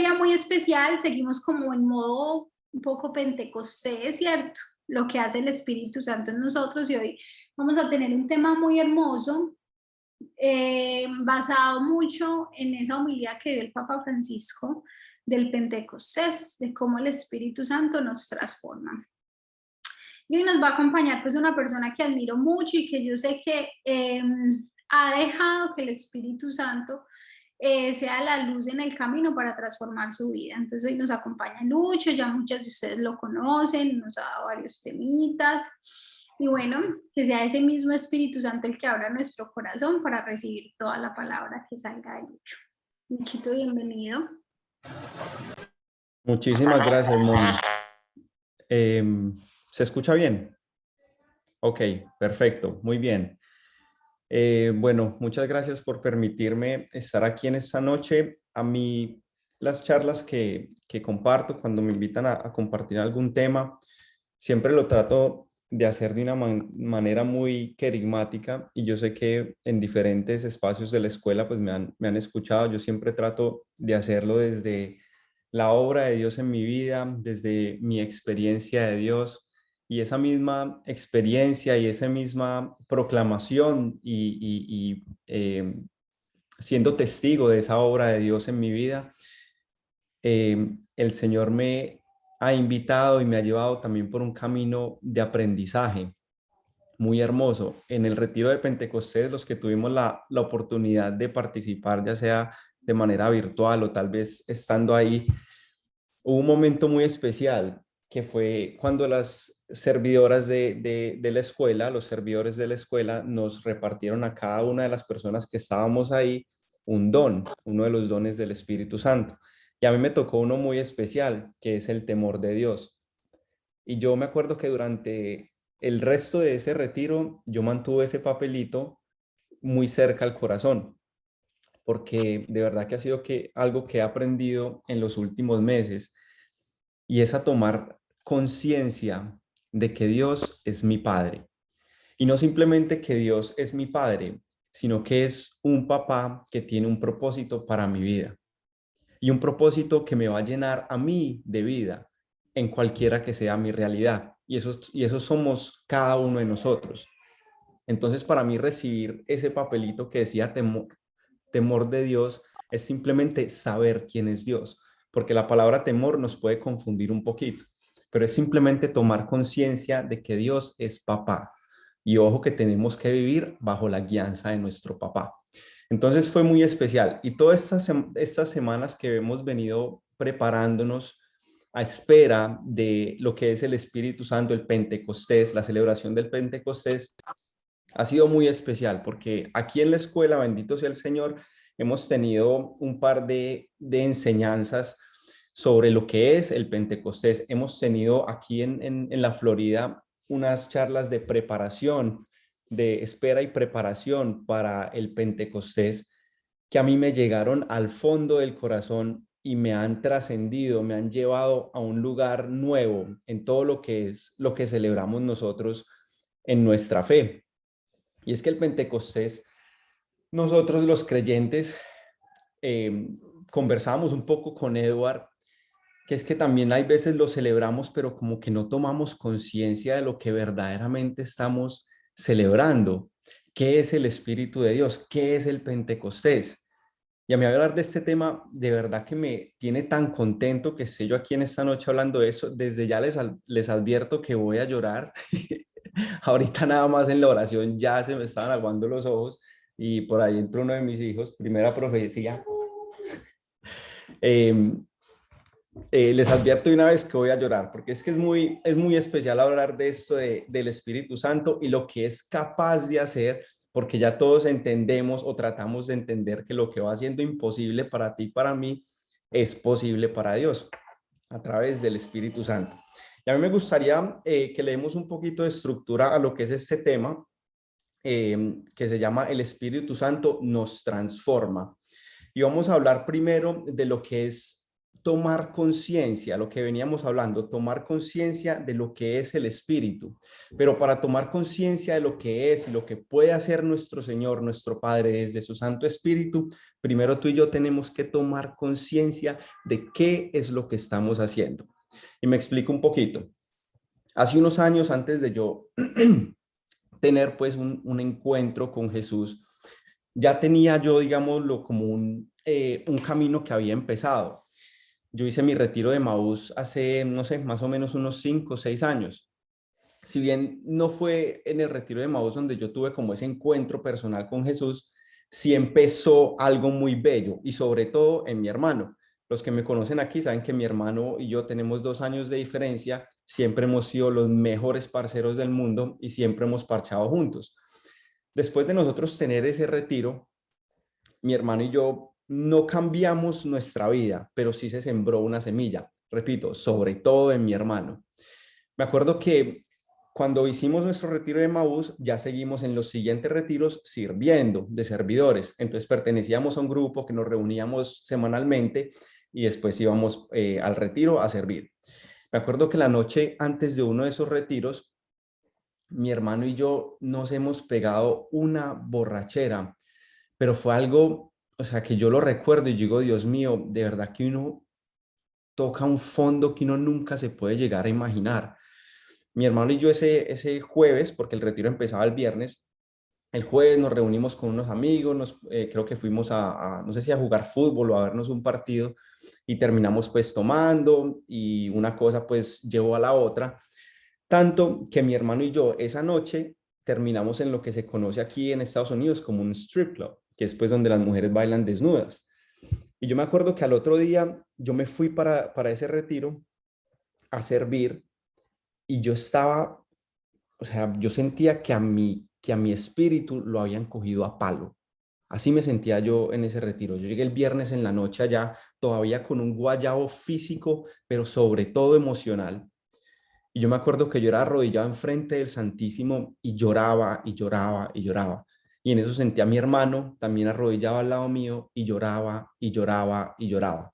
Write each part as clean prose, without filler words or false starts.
día muy especial, seguimos como en modo un poco pentecostés, ¿cierto? Lo que hace el Espíritu Santo en nosotros, y hoy vamos a tener un tema muy hermoso, basado mucho en esa humildad que dio el Papa Francisco del Pentecostés, de cómo el Espíritu Santo nos transforma. Y hoy nos va a acompañar pues una persona que admiro mucho y que yo sé que ha dejado que el Espíritu Santo sea la luz en el camino para transformar su vida. Entonces hoy nos acompaña Lucho, ya muchas de ustedes lo conocen, nos ha dado varios temitas. Y bueno, que sea ese mismo Espíritu Santo el que abra nuestro corazón para recibir toda la palabra que salga de Lucho. Luchito, bienvenido. Muchísimas gracias, Moni. ¿Se escucha bien? Ok, perfecto, muy bien. Bueno, muchas gracias por permitirme estar aquí en esta noche. A mí, las charlas que comparto cuando me invitan a compartir algún tema, siempre lo trato de hacer de una manera muy querigmática, y yo sé que en diferentes espacios de la escuela pues me han escuchado. Yo siempre trato de hacerlo desde la obra de Dios en mi vida, desde mi experiencia de Dios, y esa misma experiencia y esa misma proclamación siendo testigo de esa obra de Dios en mi vida, el Señor me ha invitado y me ha llevado también por un camino de aprendizaje muy hermoso. En el retiro de Pentecostés, los que tuvimos la oportunidad de participar, ya sea de manera virtual o tal vez estando ahí, hubo un momento muy especial que fue cuando las servidoras de la escuela, los servidores de la escuela, nos repartieron a cada una de las personas que estábamos ahí un don, uno de los dones del Espíritu Santo. Y a mí me tocó uno muy especial, que es el temor de Dios. Y yo me acuerdo que durante el resto de ese retiro, yo mantuve ese papelito muy cerca al corazón, porque de verdad que ha sido algo que he aprendido en los últimos meses, y es a tomar conciencia de que Dios es mi Padre. Y no simplemente que Dios es mi Padre, sino que es un papá que tiene un propósito para mi vida, y un propósito que me va a llenar a mí de vida en cualquiera que sea mi realidad. Y eso somos cada uno de nosotros. Entonces, para mí recibir ese papelito que decía temor de Dios es simplemente saber quién es Dios, porque la palabra temor nos puede confundir un poquito, pero es simplemente tomar conciencia de que Dios es papá. Y ojo, que tenemos que vivir bajo la guianza de nuestro papá. Entonces fue muy especial, y todas estas semanas que hemos venido preparándonos a espera de lo que es el Espíritu Santo, el Pentecostés, la celebración del Pentecostés, ha sido muy especial, porque aquí en la escuela, bendito sea el Señor, hemos tenido un par de enseñanzas sobre lo que es el Pentecostés. Hemos tenido aquí en la Florida unas charlas de preparación, de espera y preparación para el Pentecostés, que a mí me llegaron al fondo del corazón y me han trascendido, me han llevado a un lugar nuevo en todo lo que es lo que celebramos nosotros en nuestra fe. Y es que el Pentecostés, nosotros los creyentes, eh, conversábamos un poco con Edward, que es que también hay veces lo celebramos, pero como que no tomamos conciencia de lo que verdaderamente estamos celebrando. ¿Qué es el Espíritu de Dios? ¿Qué es el Pentecostés? Y a mí hablar de este tema, de verdad que me tiene tan contento que esté yo aquí en esta noche hablando de eso. Desde ya les advierto que voy a llorar. Ahorita nada más en la oración ya se me estaban aguando los ojos, y por ahí entró uno de mis hijos, primera profecía. Eh, Les advierto de una vez que voy a llorar, porque es que es muy especial hablar de esto del Espíritu Santo y lo que es capaz de hacer, porque ya todos entendemos o tratamos de entender que lo que va siendo imposible para ti y para mí es posible para Dios a través del Espíritu Santo. Y a mí me gustaría que le demos un poquito de estructura a lo que es este tema, que se llama El Espíritu Santo nos transforma. Y vamos a hablar primero de lo que es tomar conciencia, lo que veníamos hablando, tomar conciencia de lo que es el Espíritu. Pero para tomar conciencia de lo que es y lo que puede hacer nuestro Señor, nuestro Padre, desde su Santo Espíritu, primero tú y yo tenemos que tomar conciencia de qué es lo que estamos haciendo. Y me explico un poquito. Hace unos años, antes de yo tener pues un encuentro con Jesús, ya tenía yo, digámoslo, como un camino que había empezado. Yo hice mi retiro de Maús hace, no sé, más o menos unos 5 o 6 años. Si bien no fue en el retiro de Maús donde yo tuve como ese encuentro personal con Jesús, sí empezó algo muy bello y sobre todo en mi hermano. Los que me conocen aquí saben que mi hermano y yo tenemos 2 años de diferencia, siempre hemos sido los mejores parceros del mundo y siempre hemos parchado juntos. Después de nosotros tener ese retiro, mi hermano y yo no cambiamos nuestra vida, pero sí se sembró una semilla, repito, sobre todo en mi hermano. Me acuerdo que cuando hicimos nuestro retiro de Maús, ya seguimos en los siguientes retiros sirviendo de servidores. Entonces pertenecíamos a un grupo que nos reuníamos semanalmente y después íbamos al retiro a servir. Me acuerdo que la noche antes de uno de esos retiros, mi hermano y yo nos hemos pegado una borrachera, pero fue algo, o sea, que yo lo recuerdo y digo, Dios mío, de verdad que uno toca un fondo que uno nunca se puede llegar a imaginar. Mi hermano y yo ese jueves, porque el retiro empezaba el viernes, el jueves nos reunimos con unos amigos, creo que fuimos no sé si a jugar fútbol o a vernos un partido y terminamos pues tomando y una cosa pues llevó a la otra, tanto que mi hermano y yo esa noche terminamos en lo que se conoce aquí en Estados Unidos como un strip club, que es pues donde las mujeres bailan desnudas. Y yo me acuerdo que al otro día yo me fui para ese retiro a servir y yo estaba, o sea, yo sentía que a mi espíritu lo habían cogido a palo. Así me sentía yo en ese retiro. Yo llegué el viernes en la noche allá, todavía con un guayabo físico, pero sobre todo emocional. Y yo me acuerdo que yo era arrodillado enfrente del Santísimo y lloraba y lloraba y lloraba. Y en eso sentía a mi hermano también arrodillado al lado mío y lloraba y lloraba y lloraba.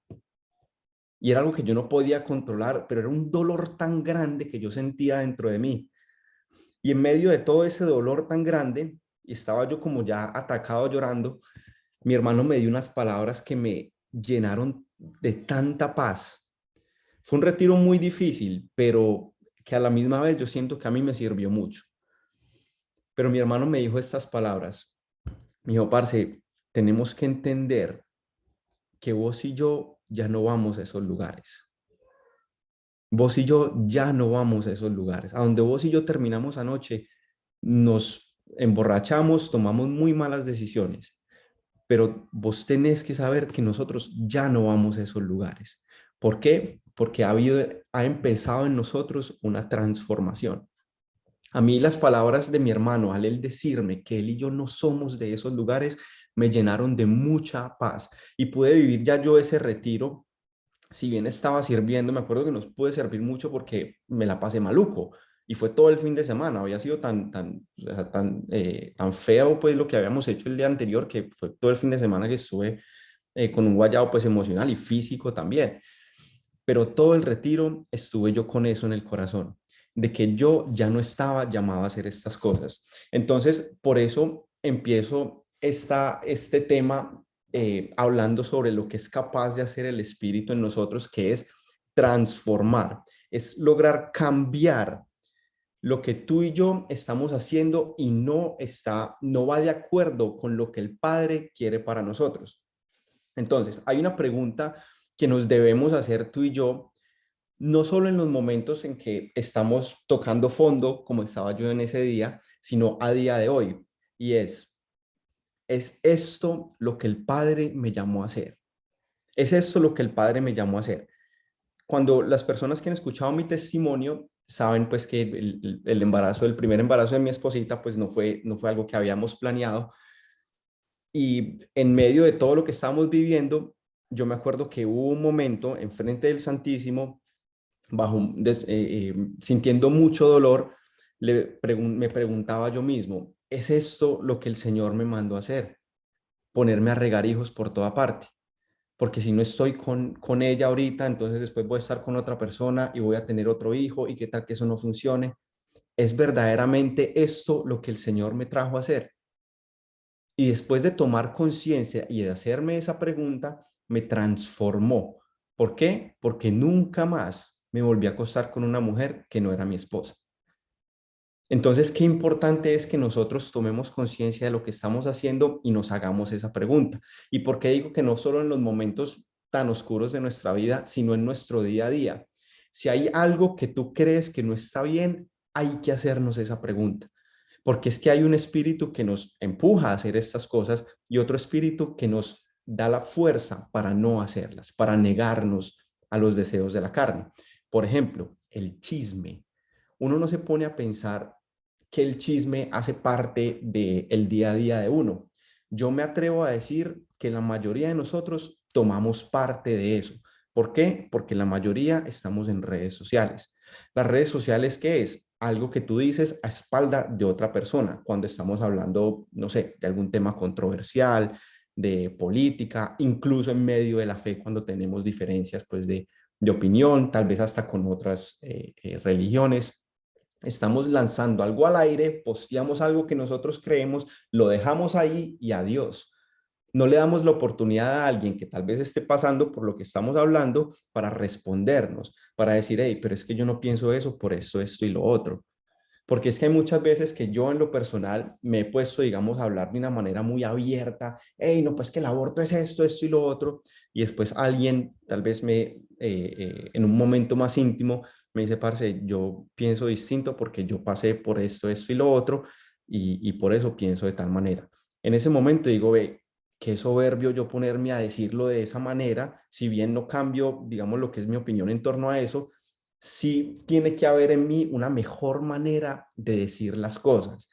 Y era algo que yo no podía controlar, pero era un dolor tan grande que yo sentía dentro de mí. Y en medio de todo ese dolor tan grande, y estaba yo como ya atacado llorando, mi hermano me dio unas palabras que me llenaron de tanta paz. Fue un retiro muy difícil, pero que a la misma vez yo siento que a mí me sirvió mucho. Pero mi hermano me dijo estas palabras. Me dijo, parce, tenemos que entender que vos y yo ya no vamos a esos lugares. Vos y yo ya no vamos a esos lugares. A donde vos y yo terminamos anoche, nos emborrachamos, tomamos muy malas decisiones, pero vos tenés que saber que nosotros ya no vamos a esos lugares. ¿Por qué? Porque ha empezado en nosotros una transformación. A mí las palabras de mi hermano, al él decirme que él y yo no somos de esos lugares, me llenaron de mucha paz y pude vivir ya yo ese retiro. Si bien estaba sirviendo, me acuerdo que nos pude servir mucho porque me la pasé maluco y fue todo el fin de semana. Había sido o sea, tan feo pues lo que habíamos hecho el día anterior, que fue todo el fin de semana que estuve con un guayabo pues emocional y físico también. Pero todo el retiro estuve yo con eso en el corazón, de que yo ya no estaba llamado a hacer estas cosas. Entonces, por eso empiezo este tema hablando sobre lo que es capaz de hacer el Espíritu en nosotros, que es transformar, es lograr cambiar lo que tú y yo estamos haciendo y no va de acuerdo con lo que el Padre quiere para nosotros. Entonces, hay una pregunta que nos debemos hacer tú y yo, no solo en los momentos en que estamos tocando fondo, como estaba yo en ese día, sino a día de hoy. Y ¿es esto lo que el Padre me llamó a hacer? ¿Es esto lo que el Padre me llamó a hacer? Cuando las personas que han escuchado mi testimonio saben pues que el embarazo, el primer embarazo de mi esposita, pues no fue algo que habíamos planeado. Y en medio de todo lo que estábamos viviendo, yo me acuerdo que hubo un momento enfrente del Santísimo, sintiendo mucho dolor, me preguntaba yo mismo, ¿es esto lo que el Señor me mandó a hacer? Ponerme a regar hijos por toda parte. porque si no estoy con ella ahorita, entonces después voy a estar con otra persona y voy a tener otro hijo y qué tal que eso no funcione. ¿Es verdaderamente esto lo que el Señor me trajo a hacer? Y después de tomar conciencia y de hacerme esa pregunta, me transformó. ¿Por qué? Porque nunca más me volví a acostar con una mujer que no era mi esposa. Entonces, qué importante es que nosotros tomemos conciencia de lo que estamos haciendo y nos hagamos esa pregunta. ¿Y por qué digo que no solo en los momentos tan oscuros de nuestra vida, sino en nuestro día a día? Si hay algo que tú crees que no está bien, hay que hacernos esa pregunta. Porque es que hay un espíritu que nos empuja a hacer estas cosas y otro espíritu que nos da la fuerza para no hacerlas, para negarnos a los deseos de la carne. Por ejemplo, el chisme. Uno no se pone a pensar que el chisme hace parte del día a día de uno. Yo me atrevo a decir que la mayoría de nosotros tomamos parte de eso. ¿Por qué? Porque la mayoría estamos en redes sociales. Las redes sociales, ¿qué es? Algo que tú dices a espalda de otra persona, cuando estamos hablando, no sé, de algún tema controversial, de política, incluso en medio de la fe, cuando tenemos diferencias pues de opinión, tal vez hasta con otras religiones. Estamos lanzando algo al aire, posteamos algo que nosotros creemos, lo dejamos ahí y adiós. No le damos la oportunidad a alguien que tal vez esté pasando por lo que estamos hablando para respondernos, para decir, hey, pero es que yo no pienso eso por esto y lo otro. Porque es que hay muchas veces que yo en lo personal me he puesto, digamos, a hablar de una manera muy abierta, hey, no, pues que el aborto es esto y lo otro, y después alguien tal vez en un momento más íntimo, me dice, parce, yo pienso distinto porque yo pasé por esto y lo otro, y por eso pienso de tal manera. En ese momento digo, ve, qué soberbio yo ponerme a decirlo de esa manera, si bien no cambio, digamos, lo que es mi opinión en torno a eso, sí tiene que haber en mí una mejor manera de decir las cosas,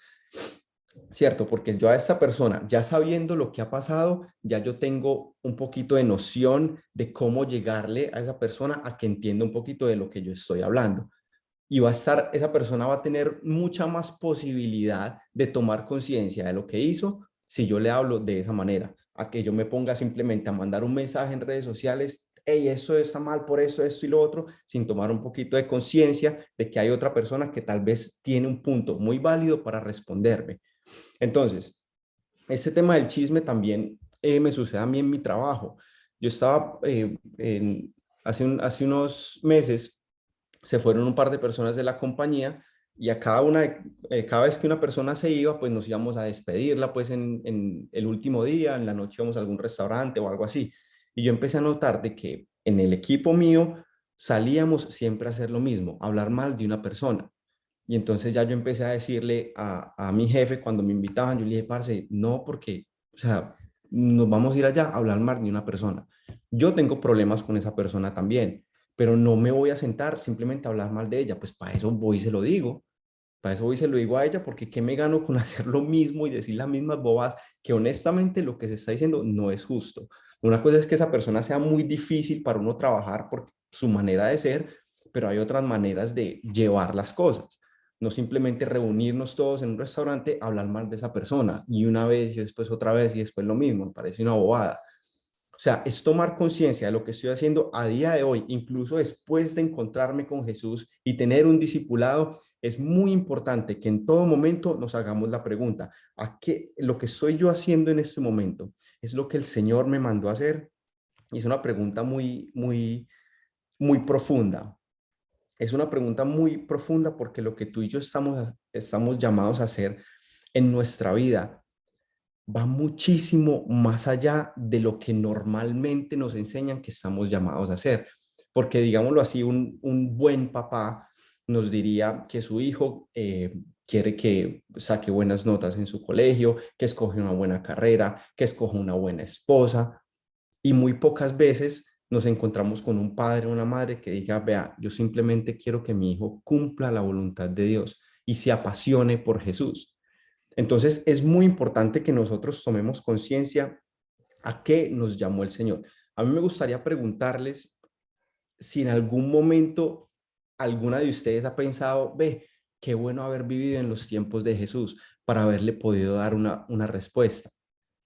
¿cierto? Porque yo a esta persona, ya sabiendo lo que ha pasado, ya yo tengo un poquito de noción de cómo llegarle a esa persona a que entienda un poquito de lo que yo estoy hablando. Y esa persona va a tener mucha más posibilidad de tomar conciencia de lo que hizo si yo le hablo de esa manera, a que yo me ponga simplemente a mandar un mensaje en redes sociales, hey, eso está mal por eso, esto y lo otro, sin tomar un poquito de conciencia de que hay otra persona que tal vez tiene un punto muy válido para responderme. Entonces, este tema del chisme también me sucede a mí en mi trabajo. Yo estaba, hace unos meses, se fueron un par de personas de la compañía y a cada vez que una persona se iba, pues nos íbamos a despedirla, pues en el último día, en la noche íbamos a algún restaurante o algo así. Y yo empecé a notar de que en el equipo mío salíamos siempre a hacer lo mismo, hablar mal de una persona. Y entonces ya yo empecé a decirle a mi jefe cuando me invitaban, yo le dije, parce, no, porque, o sea, nos vamos a ir allá a hablar mal de una persona. Yo tengo problemas con esa persona también, pero no me voy a sentar simplemente a hablar mal de ella, pues para eso voy y se lo digo. Para eso voy y se lo digo a ella, porque ¿qué me gano con hacer lo mismo y decir las mismas bobas que honestamente lo que se está diciendo no es justo? Una cosa es que esa persona sea muy difícil para uno trabajar por su manera de ser, pero hay otras maneras de llevar las cosas. No simplemente reunirnos todos en un restaurante, hablar mal de esa persona y una vez y después otra vez y después lo mismo, me parece una bobada. O sea, es tomar conciencia de lo que estoy haciendo a día de hoy, incluso después de encontrarme con Jesús y tener un discipulado. Es muy importante que en todo momento nos hagamos la pregunta, ¿a qué lo que estoy yo haciendo en este momento es lo que el Señor me mandó a hacer? Y es una pregunta muy profunda. Es una pregunta muy profunda porque lo que tú y yo estamos llamados a hacer en nuestra vida va muchísimo más allá de lo que normalmente nos enseñan que estamos llamados a hacer. Porque, digámoslo así, un buen papá nos diría que su hijo quiere que saque buenas notas en su colegio, que escoge una buena carrera, que escoja una buena esposa. Y muy pocas veces nos encontramos con un padre o una madre que diga, vea, yo simplemente quiero que mi hijo cumpla la voluntad de Dios y se apasione por Jesús. Entonces es muy importante que nosotros tomemos conciencia a qué nos llamó el Señor. A mí me gustaría preguntarles si en algún momento alguna de ustedes ha pensado, ve, qué bueno haber vivido en los tiempos de Jesús para haberle podido dar una respuesta.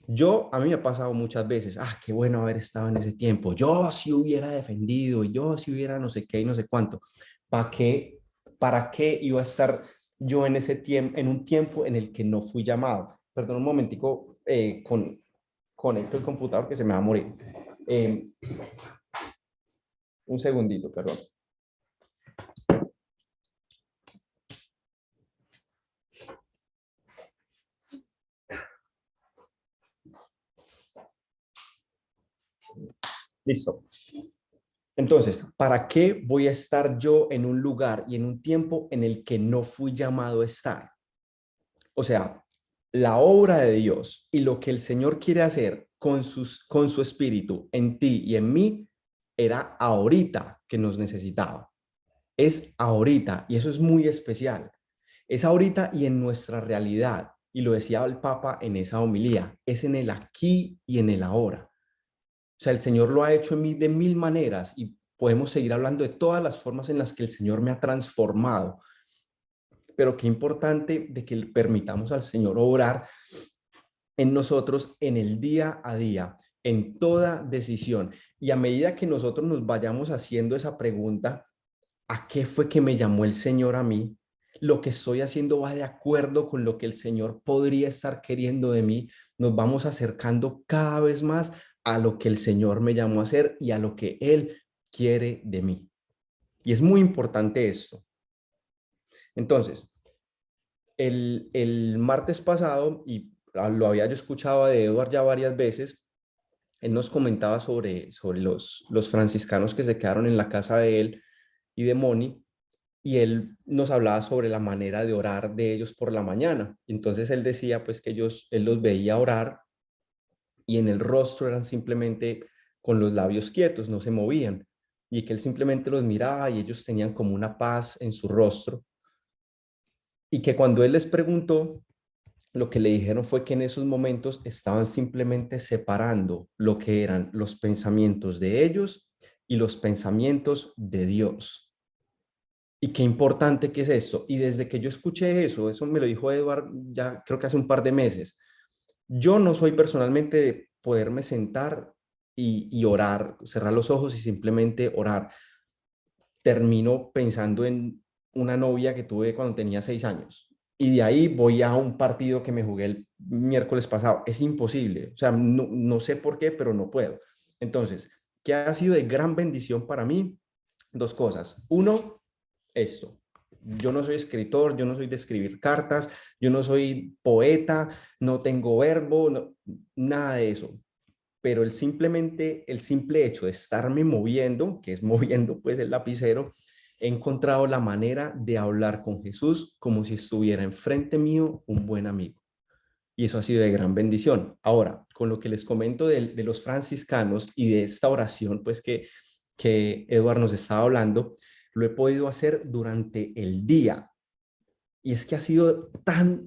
A mí me ha pasado muchas veces, qué bueno haber estado en ese tiempo, yo si hubiera defendido, y yo si hubiera no sé qué y no sé cuánto. ¿Para qué, para qué iba a estar yo en ese tiempo, en un tiempo en el que no fui llamado? Perdón un momentico, conecto el computador que se me va a morir. Eh, un segundito, perdón. Listo. Entonces, ¿para qué voy a estar yo en un lugar y en un tiempo en el que no fui llamado a estar? O sea, la obra de Dios y lo que el Señor quiere hacer con su espíritu en ti y en mí era ahorita que nos necesitaba. Es ahorita y eso es muy especial. Es ahorita y en nuestra realidad. Y lo decía el Papa en esa homilía, es en el aquí y en el ahora. O sea, el Señor lo ha hecho en mí de mil maneras y podemos seguir hablando de todas las formas en las que el Señor me ha transformado. Pero qué importante de que le permitamos al Señor obrar en nosotros en el día a día, en toda decisión. Y a medida que nosotros nos vayamos haciendo esa pregunta, ¿a qué fue que me llamó el Señor a mí? Lo que estoy haciendo va de acuerdo con lo que el Señor podría estar queriendo de mí. Nos vamos acercando cada vez más a lo que el Señor me llamó a hacer y a lo que Él quiere de mí. Y es muy importante esto. Entonces, el martes pasado, y lo había yo escuchado de Edward ya varias veces, él nos comentaba sobre los franciscanos que se quedaron en la casa de él y de Moni, y él nos hablaba sobre la manera de orar de ellos por la mañana. Entonces él decía pues que él los veía orar y en el rostro eran simplemente con los labios quietos, no se movían, y que él simplemente los miraba y ellos tenían como una paz en su rostro, y que cuando él les preguntó, lo que le dijeron fue que en esos momentos estaban simplemente separando lo que eran los pensamientos de ellos y los pensamientos de Dios. Y qué importante que es eso. Y desde que yo escuché eso me lo dijo Edward ya creo que hace un par de meses. Yo no soy personalmente de poderme sentar y orar, cerrar los ojos y simplemente orar. Termino pensando en una novia que tuve cuando tenía 6 años. Y de ahí voy a un partido que me jugué el miércoles pasado. Es imposible. O sea, no sé por qué, pero no puedo. Entonces, ¿qué ha sido de gran bendición para mí? Dos cosas. Uno, esto. Yo no soy escritor, yo no soy de escribir cartas, yo no soy poeta, no tengo verbo, nada de eso. Pero el simple hecho de estarme moviendo, que es moviendo pues el lapicero, he encontrado la manera de hablar con Jesús como si estuviera enfrente mío un buen amigo. Y eso ha sido de gran bendición. Ahora, con lo que les comento de los franciscanos y de esta oración, pues que Eduardo nos estaba hablando, lo he podido hacer durante el día. Y es que ha sido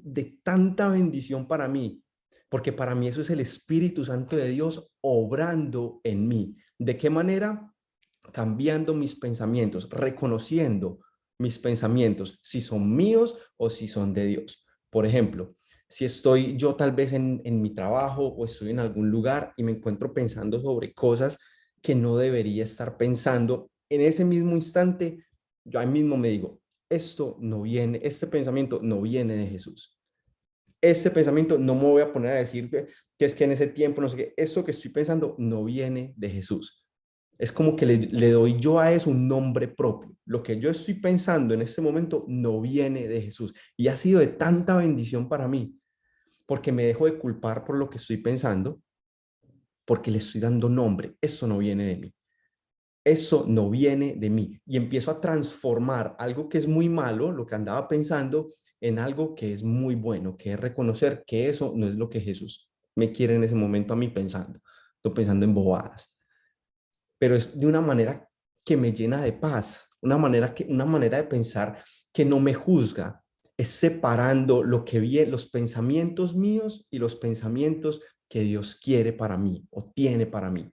de tanta bendición para mí, porque para mí eso es el Espíritu Santo de Dios obrando en mí. ¿De qué manera? Cambiando mis pensamientos, reconociendo mis pensamientos, si son míos o si son de Dios. Por ejemplo, si estoy yo tal vez en mi trabajo o estoy en algún lugar y me encuentro pensando sobre cosas que no debería estar pensando, en ese mismo instante, yo ahí mismo me digo, esto no viene, este pensamiento no viene de Jesús. Este pensamiento no me voy a poner a decir que es que en ese tiempo, no sé qué, eso que estoy pensando no viene de Jesús. Es como que le doy yo a eso un nombre propio. Lo que yo estoy pensando en este momento no viene de Jesús. Y ha sido de tanta bendición para mí, porque me dejo de culpar por lo que estoy pensando, porque le estoy dando nombre. Eso no viene de mí. Eso no viene de mí. Y empiezo a transformar algo que es muy malo, lo que andaba pensando, en algo que es muy bueno, que es reconocer que eso no es lo que Jesús me quiere en ese momento a mí pensando. Estoy pensando en bobadas, pero es de una manera que me llena de paz, una manera de pensar que no me juzga, es separando lo que viene, los pensamientos míos y los pensamientos que Dios quiere para mí o tiene para mí.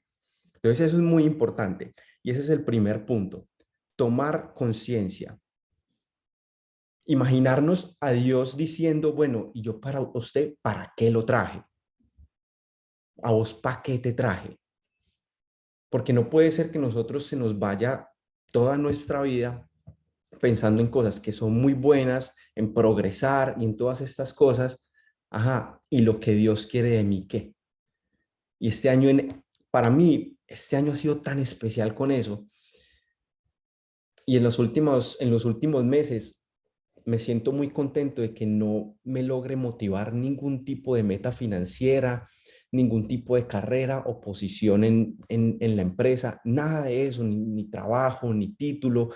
Entonces eso es muy importante y ese es el primer punto, tomar conciencia. Imaginarnos a Dios diciendo, bueno, y yo para usted, ¿para qué lo traje? ¿A vos para qué te traje? Porque no puede ser que nosotros se nos vaya toda nuestra vida pensando en cosas que son muy buenas, en progresar y en todas estas cosas. Ajá, y lo que Dios quiere de mí, ¿qué? Y este año, para mí, este año ha sido tan especial con eso. Y en los últimos meses me siento muy contento de que no me logre motivar ningún tipo de meta financiera, ningún tipo de carrera o posición en la empresa, nada de eso, ni trabajo, ni título,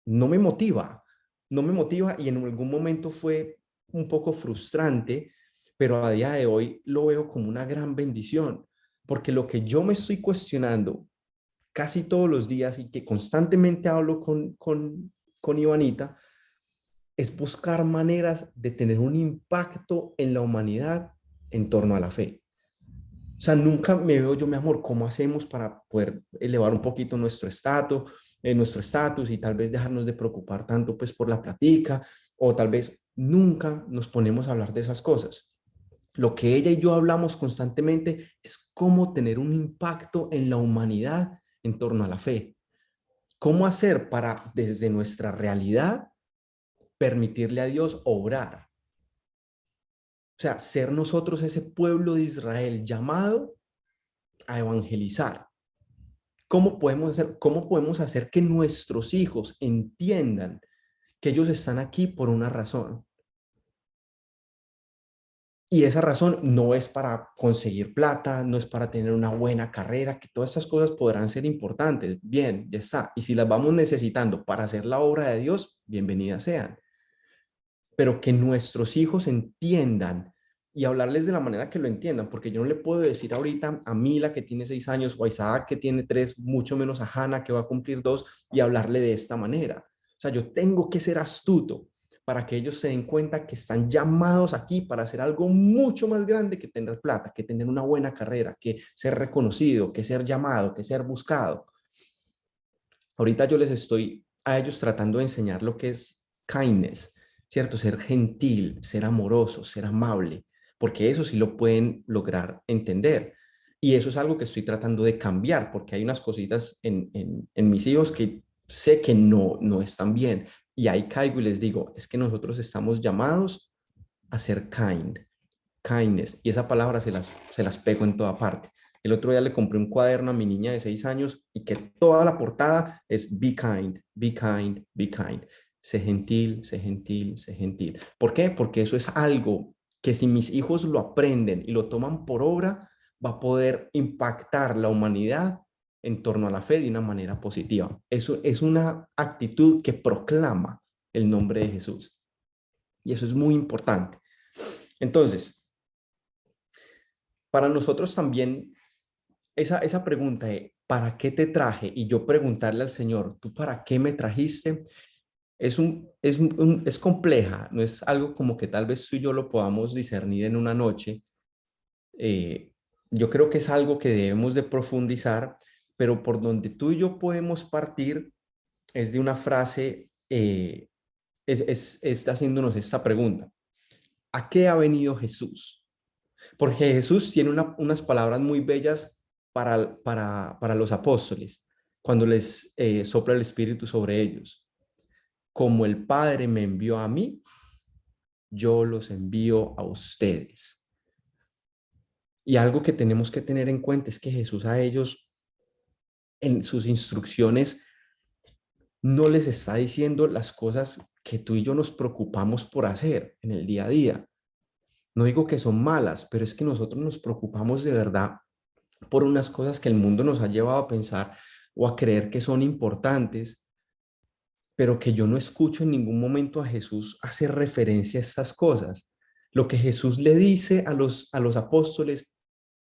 no me motiva, no me motiva y en algún momento fue un poco frustrante, pero a día de hoy lo veo como una gran bendición, porque lo que yo me estoy cuestionando casi todos los días y que constantemente hablo con Ivanita, es buscar maneras de tener un impacto en la humanidad en torno a la fe. O sea, nunca me veo yo, mi amor, ¿cómo hacemos para poder elevar un poquito nuestro estatus y tal vez dejarnos de preocupar tanto pues por la platica? O tal vez nunca nos ponemos a hablar de esas cosas. Lo que ella y yo hablamos constantemente es cómo tener un impacto en la humanidad en torno a la fe. ¿Cómo hacer para desde nuestra realidad permitirle a Dios obrar? O sea, ser nosotros ese pueblo de Israel llamado a evangelizar. ¿Cómo podemos hacer que nuestros hijos entiendan que ellos están aquí por una razón? Y esa razón no es para conseguir plata, no es para tener una buena carrera, que todas estas cosas podrán ser importantes. Bien, ya está. Y si las vamos necesitando para hacer la obra de Dios, bienvenidas sean. Pero que nuestros hijos entiendan y hablarles de la manera que lo entiendan, porque yo no le puedo decir ahorita a Mila que tiene 6 años o a Isaac que tiene 3, mucho menos a Hannah que va a cumplir 2 y hablarle de esta manera. O sea, yo tengo que ser astuto para que ellos se den cuenta que están llamados aquí para hacer algo mucho más grande que tener plata, que tener una buena carrera, que ser reconocido, que ser llamado, que ser buscado. Ahorita yo les estoy a ellos tratando de enseñar lo que es kindness, ¿cierto? Ser gentil, ser amoroso, ser amable, porque eso sí lo pueden lograr entender. Y eso es algo que estoy tratando de cambiar, porque hay unas cositas en mis hijos que sé que no están bien. Y ahí caigo y les digo, es que nosotros estamos llamados a ser kindness. Y esa palabra se las pego en toda parte. El otro día le compré un cuaderno a mi niña de 6 años y que toda la portada es be kind, be kind, be kind. Sé gentil, sé gentil, sé gentil. ¿Por qué? Porque eso es algo que si mis hijos lo aprenden y lo toman por obra, va a poder impactar la humanidad en torno a la fe de una manera positiva. Eso es una actitud que proclama el nombre de Jesús. Y eso es muy importante. Entonces, para nosotros también esa pregunta de ¿para qué te traje? Y yo preguntarle al Señor, ¿tú para qué me trajiste? Es compleja, no es algo como que tal vez tú y yo lo podamos discernir en una noche. Eh, yo creo que es algo que debemos de profundizar, pero por donde tú y yo podemos partir es de una frase, está haciéndonos esta pregunta. ¿A qué ha venido Jesús? Porque Jesús tiene unas palabras muy bellas para los apóstoles, cuando les sopla el Espíritu sobre ellos. Como el Padre me envió a mí, yo los envío a ustedes. Y algo que tenemos que tener en cuenta es que Jesús a ellos, en sus instrucciones, no les está diciendo las cosas que tú y yo nos preocupamos por hacer en el día a día. No digo que son malas, pero es que nosotros nos preocupamos de verdad por unas cosas que el mundo nos ha llevado a pensar o a creer que son importantes, pero que yo no escucho en ningún momento a Jesús hacer referencia a estas cosas. Lo que Jesús le dice a los apóstoles,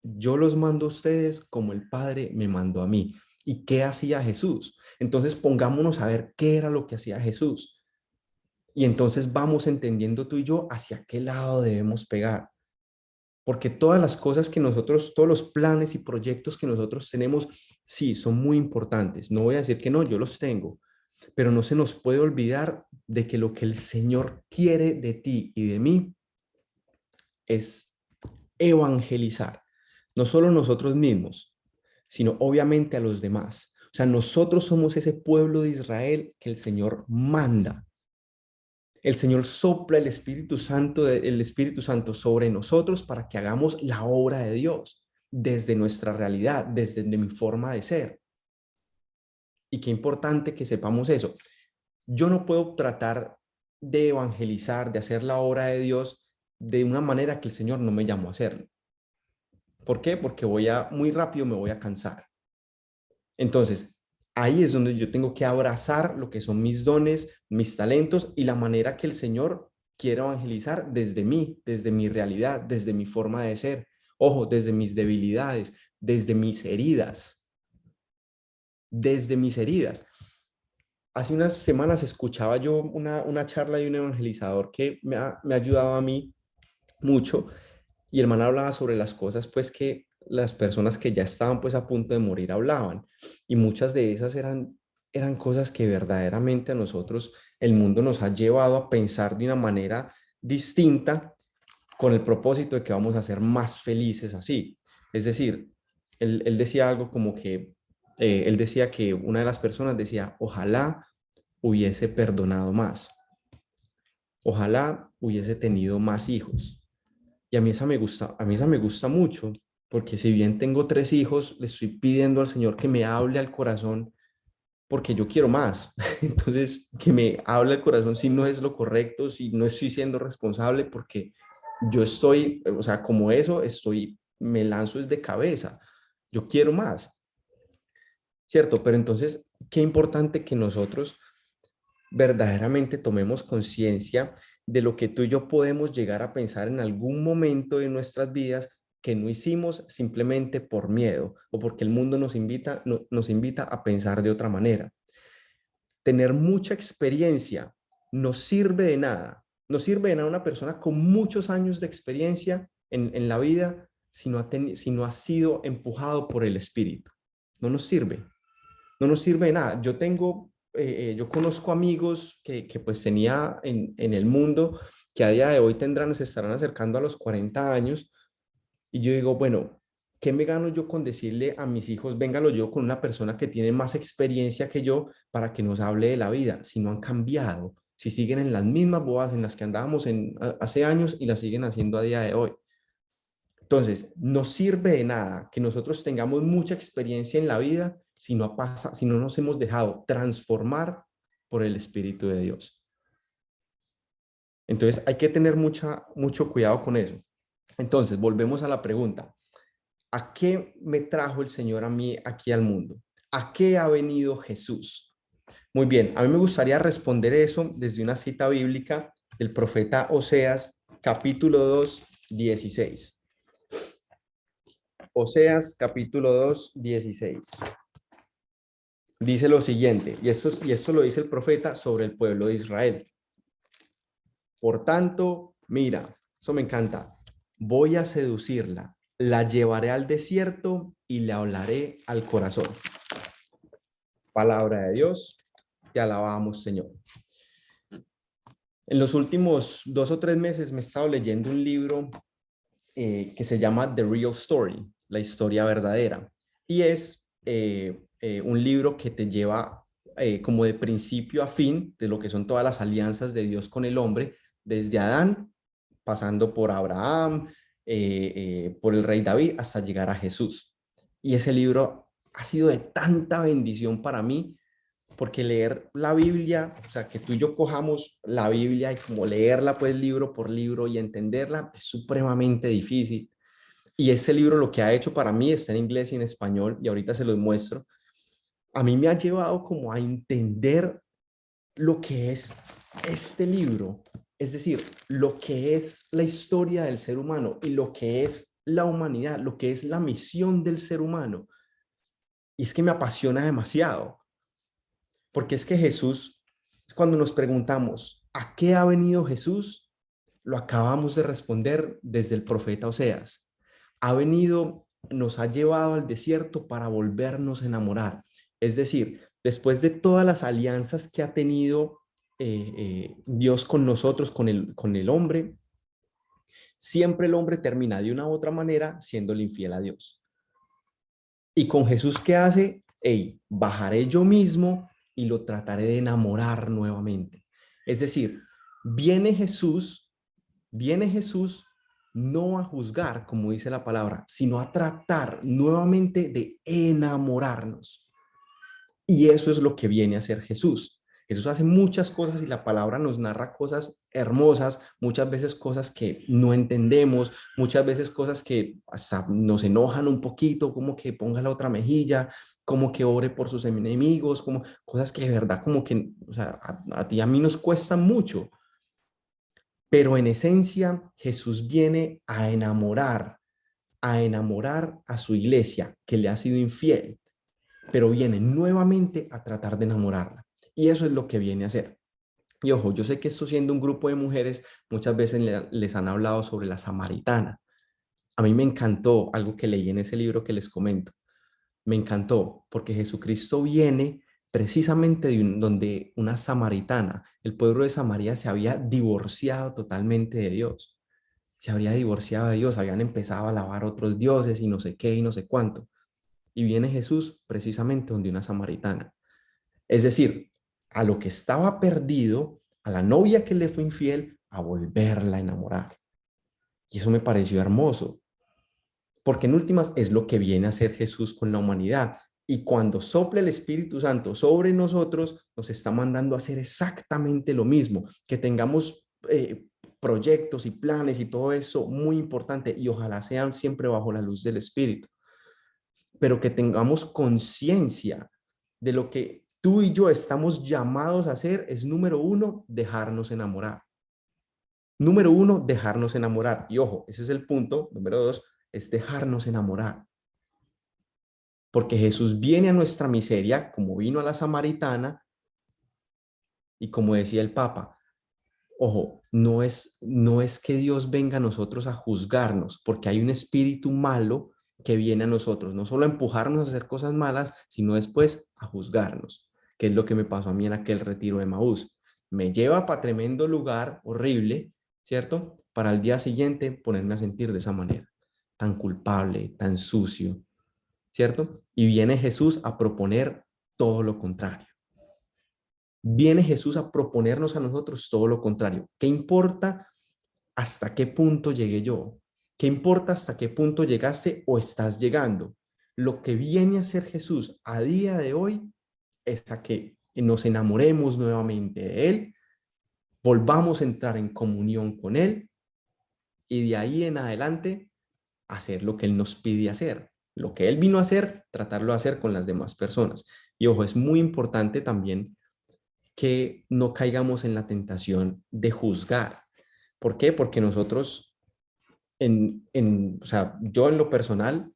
yo los mando a ustedes como el Padre me mandó a mí. ¿Y qué hacía Jesús? Entonces pongámonos a ver qué era lo que hacía Jesús. Y entonces vamos entendiendo tú y yo hacia qué lado debemos pegar. Porque todas las cosas que nosotros, todos los planes y proyectos que nosotros tenemos, sí, son muy importantes. No voy a decir que no, yo los tengo, pero no se nos puede olvidar de que lo que el Señor quiere de ti y de mí es evangelizar. no solo nosotros mismos, sino obviamente a los demás. O sea, nosotros somos ese pueblo de Israel que el Señor manda. El Señor sopla el Espíritu Santo sobre nosotros para que hagamos la obra de Dios desde nuestra realidad, desde mi forma de ser. Y qué importante que sepamos eso. Yo no puedo tratar de evangelizar, de hacer la obra de Dios de una manera que el Señor no me llamó a hacerlo. ¿Por qué? Porque muy rápido me voy a cansar. Entonces, ahí es donde yo tengo que abrazar lo que son mis dones, mis talentos y la manera que el Señor quiere evangelizar desde mí, desde mi realidad, desde mi forma de ser. Ojo, desde mis debilidades, desde mis heridas, desde mis heridas. Hace unas semanas escuchaba yo una charla de un evangelizador que me ha ayudado a mí mucho, y el man hablaba sobre las cosas pues que las personas que ya estaban pues a punto de morir hablaban, y muchas de esas eran cosas que verdaderamente a nosotros el mundo nos ha llevado a pensar de una manera distinta, con el propósito de que vamos a ser más felices así. Es decir, él decía algo como que, él decía que una de las personas decía, ojalá hubiese perdonado más, ojalá hubiese tenido más hijos. Y a mí esa me gusta mucho, porque si bien tengo 3 hijos, le estoy pidiendo al Señor que me hable al corazón, porque yo quiero más. Entonces, que me hable al corazón si no es lo correcto, si no estoy siendo responsable, porque yo estoy, o sea, como eso, me lanzo desde cabeza. Yo quiero más, ¿cierto? Pero entonces, qué importante que nosotros verdaderamente tomemos conciencia de lo que tú y yo podemos llegar a pensar en algún momento de nuestras vidas que no hicimos simplemente por miedo o porque el mundo nos invita a pensar de otra manera. Tener mucha experiencia no sirve de nada. No sirve de nada una persona con muchos años de experiencia en la vida si no ha sido empujado por el Espíritu. No nos sirve. No nos sirve de nada. Yo conozco amigos que pues tenía en el mundo que a día de hoy se estarán acercando a los 40 años, y yo digo, bueno, ¿qué me gano yo con decirle a mis hijos, véngalo yo con una persona que tiene más experiencia que yo para que nos hable de la vida? Si no han cambiado, si siguen en las mismas bodas en las que andábamos hace años y las siguen haciendo a día de hoy. Entonces, no sirve de nada que nosotros tengamos mucha experiencia en la vida si no nos hemos dejado transformar por el Espíritu de Dios. Entonces, hay que tener mucho cuidado con eso. Entonces, volvemos a la pregunta. ¿A qué me trajo el Señor a mí aquí al mundo? ¿A qué ha venido Jesús? Muy bien, a mí me gustaría responder eso desde una cita bíblica del profeta Oseas, capítulo 2, 16. Oseas capítulo 2, 16. Dice lo siguiente, y esto lo dice el profeta sobre el pueblo de Israel. Por tanto, mira, eso me encanta. Voy a seducirla, la llevaré al desierto y le hablaré al corazón. Palabra de Dios, te alabamos, Señor. En los últimos 2 o 3 meses me he estado leyendo un libro que se llama The Real Story, la historia verdadera. Y es un libro que te lleva como de principio a fin de lo que son todas las alianzas de Dios con el hombre, desde Adán, pasando por Abraham, por el rey David, hasta llegar a Jesús. Y ese libro ha sido de tanta bendición para mí, porque leer la Biblia, o sea, que tú y yo cojamos la Biblia y como leerla pues libro por libro y entenderla es supremamente difícil. Y ese libro lo que ha hecho para mí está en inglés y en español, y ahorita se los muestro. A mí me ha llevado como a entender lo que es este libro, es decir, lo que es la historia del ser humano y lo que es la humanidad, lo que es la misión del ser humano. Y es que me apasiona demasiado. Porque es que Jesús, cuando nos preguntamos, ¿a qué ha venido Jesús? Lo acabamos de responder desde el profeta Oseas. Ha venido, nos ha llevado al desierto para volvernos a enamorar. Es decir, después de todas las alianzas que ha tenido Dios con nosotros, con el hombre, Siempre el hombre termina de una u otra manera siéndole infiel a Dios. Y con Jesús, ¿qué hace? Hey, bajaré yo mismo y lo trataré de enamorar nuevamente. Es decir, viene Jesús, viene Jesús no a juzgar, como dice la palabra, sino a tratar nuevamente de enamorarnos. Y eso es lo que viene a hacer Jesús. Jesús hace muchas cosas y la palabra nos narra cosas hermosas, muchas veces cosas que no entendemos, muchas veces cosas que hasta nos enojan un poquito, como que ponga la otra mejilla, como que ore por sus enemigos, como cosas que de verdad como que, o sea, a ti y a mí nos cuestan mucho. Pero en esencia, Jesús viene a enamorar a su iglesia que le ha sido infiel, pero viene nuevamente a tratar de enamorarla. Y eso es lo que viene a hacer. Y ojo, yo sé que esto siendo un grupo de mujeres, muchas veces les han hablado sobre la samaritana. A mí me encantó algo que leí en ese libro que les comento. Me encantó porque Jesucristo viene precisamente donde una samaritana, el pueblo de Samaria se había divorciado totalmente de Dios. Se habría divorciado de Dios, habían empezado a alabar otros dioses y no sé qué y no sé cuánto. Y viene Jesús precisamente donde una samaritana. Es decir, a lo que estaba perdido, a la novia que le fue infiel, a volverla a enamorar. Y eso me pareció hermoso, porque en últimas es lo que viene a hacer Jesús con la humanidad. Y cuando sopla el Espíritu Santo sobre nosotros, nos está mandando a hacer exactamente lo mismo, que tengamos proyectos y planes y todo eso muy importante, y ojalá sean siempre bajo la luz del Espíritu, pero que tengamos conciencia de lo que tú y yo estamos llamados a hacer es, número uno, dejarnos enamorar. Número uno, dejarnos enamorar. Y ojo, ese es el punto. Número dos, es dejarnos enamorar. Porque Jesús viene a nuestra miseria, como vino a la samaritana, y como decía el Papa, ojo, no es que Dios venga a nosotros a juzgarnos, porque hay un espíritu malo que viene a nosotros, no solo a empujarnos a hacer cosas malas, sino después a juzgarnos, que es lo que me pasó a mí en aquel retiro de Maús. Me lleva para tremendo lugar, horrible, ¿cierto? Para el día siguiente ponerme a sentir de esa manera, tan culpable, tan sucio, ¿cierto? Y viene Jesús a proponer todo lo contrario. Viene Jesús a proponernos a nosotros todo lo contrario. ¿Qué importa hasta qué punto llegué yo? ¿Qué importa hasta qué punto llegaste o estás llegando? Lo que viene a hacer Jesús a día de hoy es a que nos enamoremos nuevamente de Él, volvamos a entrar en comunión con Él y de ahí en adelante hacer lo que Él nos pide hacer. Lo que Él vino a hacer, tratarlo de hacer con las demás personas. Y ojo, es muy importante también que no caigamos en la tentación de juzgar. ¿Por qué? Porque nosotros, o sea, yo en lo personal,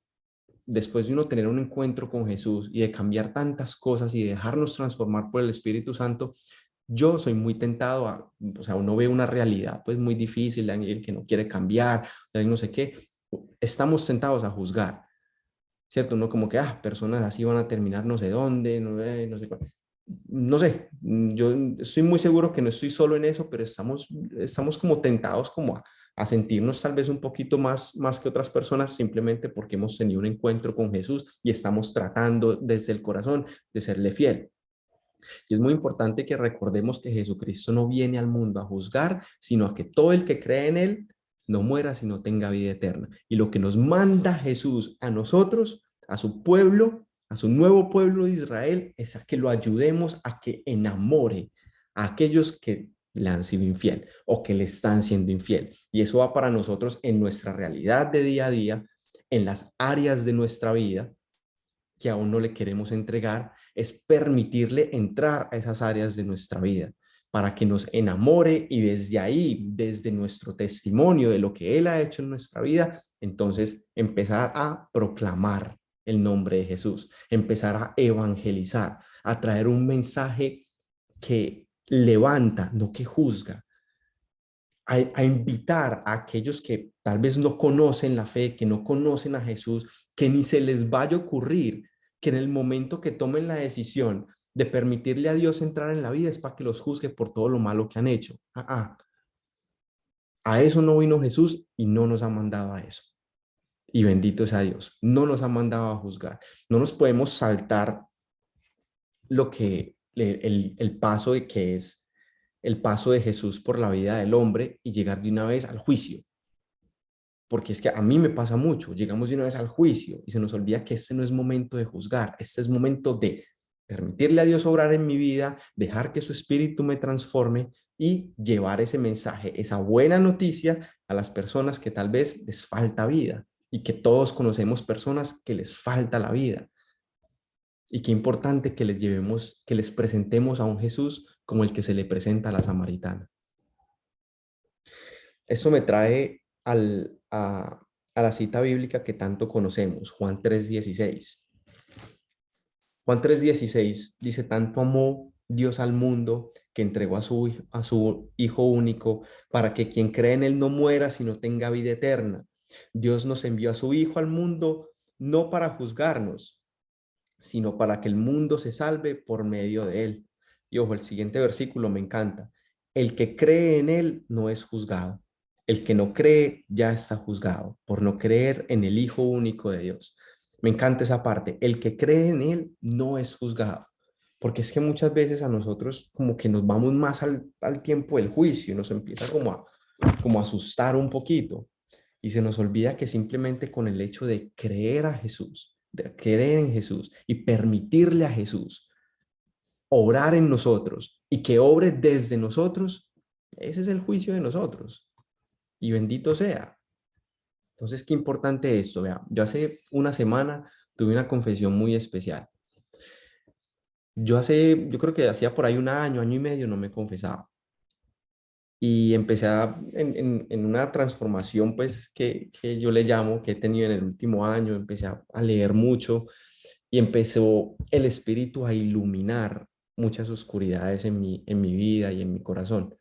después de uno tener un encuentro con Jesús y de cambiar tantas cosas y dejarnos transformar por el Espíritu Santo, yo soy muy tentado a, o sea, uno ve una realidad pues muy difícil, de alguien que no quiere cambiar, de alguien no sé qué, estamos tentados a juzgar, ¿cierto? No como que, personas así van a terminar no sé dónde, no sé cuál. No sé, yo estoy muy seguro que no estoy solo en eso, pero estamos como tentados como a sentirnos tal vez un poquito más que otras personas simplemente porque hemos tenido un encuentro con Jesús y estamos tratando desde el corazón de serle fiel. Y es muy importante que recordemos que Jesucristo no viene al mundo a juzgar, sino a que todo el que cree en Él no muera, sino tenga vida eterna. Y lo que nos manda Jesús a nosotros, a su pueblo, a su nuevo pueblo de Israel, es a que lo ayudemos a que enamore a aquellos que le han sido infiel o que le están siendo infiel. Y eso va para nosotros en nuestra realidad de día a día, en las áreas de nuestra vida que aún no le queremos entregar, es permitirle entrar a esas áreas de nuestra vida para que nos enamore y desde ahí, desde nuestro testimonio de lo que Él ha hecho en nuestra vida, entonces empezar a proclamar el nombre de Jesús, empezar a evangelizar, a traer un mensaje que levanta, no que juzga, a invitar a aquellos que tal vez no conocen la fe, que no conocen a Jesús, que ni se les vaya a ocurrir que en el momento que tomen la decisión de permitirle a Dios entrar en la vida es para que los juzgue por todo lo malo que han hecho. A eso no vino Jesús y no nos ha mandado a eso. Y bendito sea Dios, no nos ha mandado a juzgar. No nos podemos saltar lo que el paso de que es el paso de Jesús por la vida del hombre y llegar de una vez al juicio. Porque es que a mí me pasa mucho, llegamos de una vez al juicio y se nos olvida que este no es momento de juzgar, este es momento de permitirle a Dios obrar en mi vida, dejar que su espíritu me transforme y llevar ese mensaje, esa buena noticia a las personas que tal vez les falta vida y que todos conocemos personas que les falta la vida. Y qué importante que les llevemos, que les presentemos a un Jesús como el que se le presenta a la samaritana. Eso me trae a la cita bíblica que tanto conocemos, Juan 3:16. Juan 3:16 dice, tanto amó Dios al mundo que entregó a su Hijo único para que quien cree en Él no muera, sino tenga vida eterna. Dios nos envió a su Hijo al mundo no para juzgarnos, sino para que el mundo se salve por medio de Él. Y ojo, el siguiente versículo me encanta. El que cree en Él no es juzgado. El que no cree ya está juzgado por no creer en el Hijo único de Dios. Me encanta esa parte. El que cree en Él no es juzgado. Porque es que muchas veces a nosotros como que nos vamos más al tiempo del juicio y nos empieza como a asustar un poquito. Y se nos olvida que simplemente con el hecho de creer a Jesús, de creer en Jesús y permitirle a Jesús obrar en nosotros y que obre desde nosotros, ese es el juicio de nosotros. Y bendito sea. Entonces, qué importante esto. Vea, yo hace una semana tuve una confesión muy especial. Yo creo que hacía por ahí un año, año y medio no me confesaba. Y empecé en una transformación, pues, que yo le llamo, que he tenido en el último año, empecé a leer mucho y empezó el Espíritu a iluminar muchas oscuridades en mi vida y en mi corazón.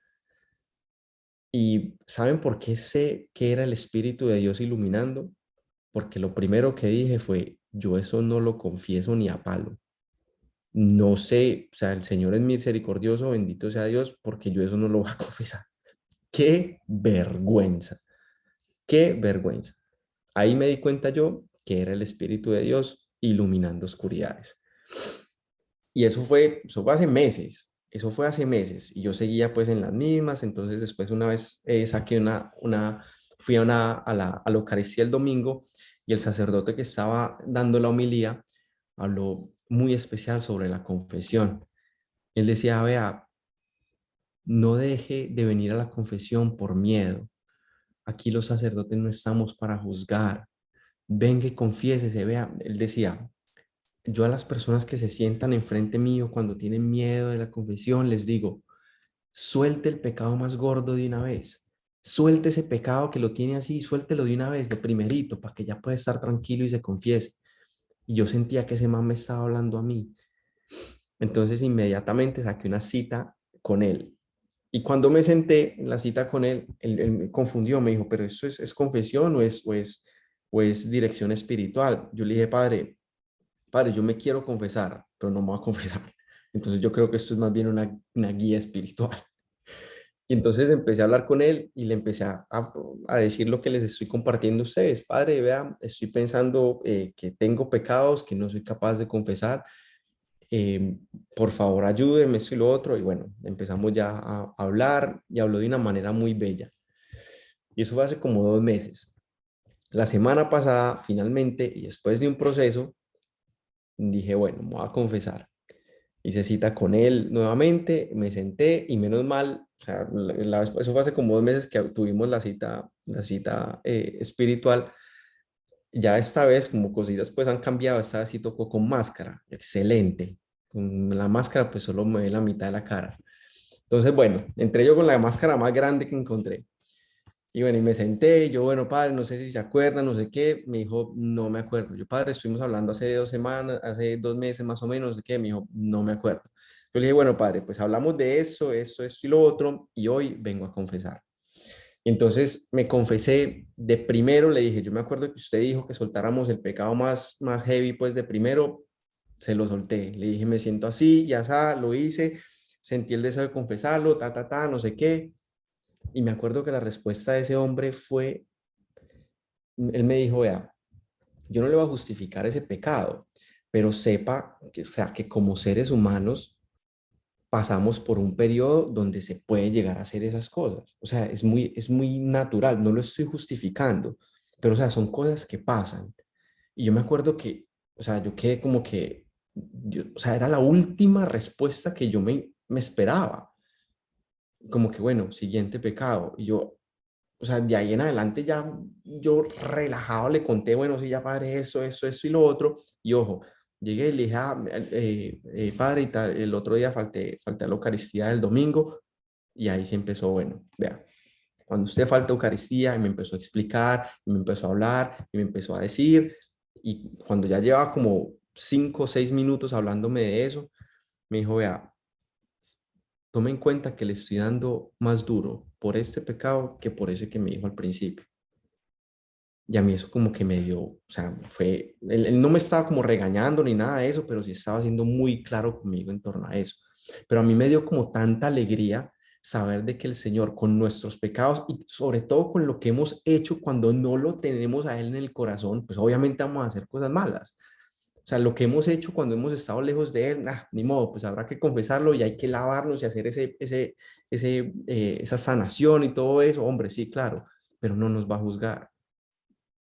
¿Y saben por qué sé que era el Espíritu de Dios iluminando? Porque lo primero que dije fue, yo eso no lo confieso ni a palo. No sé, o sea, el Señor es misericordioso, bendito sea Dios, porque yo eso no lo voy a confesar. ¡Qué vergüenza! ¡Qué vergüenza! Ahí me di cuenta yo que era el Espíritu de Dios iluminando oscuridades. Y eso fue hace meses, eso fue hace meses. Y yo seguía pues en las mismas, entonces después una vez fui a la Eucaristía el domingo y el sacerdote que estaba dando la homilía habló muy especial sobre la confesión. Él decía, vea, no deje de venir a la confesión por miedo. Aquí los sacerdotes no estamos para juzgar. Venga y confiésese, vea. Él decía, yo a las personas que se sientan enfrente mío cuando tienen miedo de la confesión, les digo, suelte el pecado más gordo de una vez. Suelte ese pecado que lo tiene así, suéltelo de una vez, de primerito, para que ya pueda estar tranquilo y se confiese. Y yo sentía que ese man me estaba hablando a mí. Entonces inmediatamente saqué una cita con él. Y cuando me senté en la cita con él, él me confundió, me dijo, pero ¿eso es confesión o es dirección espiritual? Yo le dije, padre, yo me quiero confesar, pero no me voy a confesar. Entonces yo creo que esto es más bien una guía espiritual. Y entonces empecé a hablar con él y le empecé a decir lo que les estoy compartiendo a ustedes. Padre, vean, estoy pensando que tengo pecados que no soy capaz de confesar. eh, por favor, ayúdenme, esto y lo otro. Y bueno, empezamos ya a hablar y habló de una manera muy bella. Y eso fue hace como 2 meses. La semana pasada, finalmente, y después de un proceso, dije, bueno, me voy a confesar. Hice cita con él nuevamente, me senté y menos mal, o sea, eso fue hace como 2 meses que tuvimos la cita espiritual. Ya esta vez, como cositas pues han cambiado, esta vez sí tocó con máscara, excelente. Con la máscara pues solo me ve la mitad de la cara. Entonces, bueno, entré yo con la máscara más grande que encontré. Y bueno, y me senté, y yo, bueno, padre, no sé si se acuerdan, no sé qué. Me dijo, no me acuerdo. Yo, padre, estuvimos hablando hace 2 semanas, hace 2 meses más o menos, no sé qué. Me dijo, no me acuerdo. Yo le dije, bueno, padre, pues hablamos de eso, esto y lo otro, y hoy vengo a confesar. Y entonces me confesé de primero, le dije, yo me acuerdo que usted dijo que soltáramos el pecado más heavy, pues de primero, se lo solté. Le dije, me siento así, ya está, lo hice, sentí el deseo de confesarlo, no sé qué. Y me acuerdo que la respuesta de ese hombre fue, él me dijo, vea, yo no le voy a justificar ese pecado, pero sepa que, o sea, que como seres humanos pasamos por un periodo donde se puede llegar a hacer esas cosas. O sea, es muy natural, no lo estoy justificando, pero o sea, son cosas que pasan. Y yo me acuerdo que, o sea, yo quedé como que, o sea, era la última respuesta que yo me esperaba. Como que, bueno, siguiente pecado. Y yo, o sea, de ahí en adelante ya yo relajado le conté, bueno, sí, ya padre, eso y lo otro. Y ojo, llegué y le dije, padre, y tal, el otro día falté a la Eucaristía del domingo. Y ahí se empezó, bueno, vea, cuando usted falta a Eucaristía, y me empezó a explicar, y me empezó a hablar, y me empezó a decir, y cuando ya llevaba como 5 o 6 minutos hablándome de eso, me dijo, vea, tome en cuenta que le estoy dando más duro por este pecado que por ese que me dijo al principio. Y a mí eso como que me dio, o sea, él no me estaba como regañando ni nada de eso, pero sí estaba siendo muy claro conmigo en torno a eso. Pero a mí me dio como tanta alegría saber de que el Señor con nuestros pecados y sobre todo con lo que hemos hecho cuando no lo tenemos a Él en el corazón, pues obviamente vamos a hacer cosas malas. O sea, lo que hemos hecho cuando hemos estado lejos de Él, ni modo, pues habrá que confesarlo y hay que lavarnos y hacer esa sanación y todo eso. Hombre, sí, claro, pero no nos va a juzgar.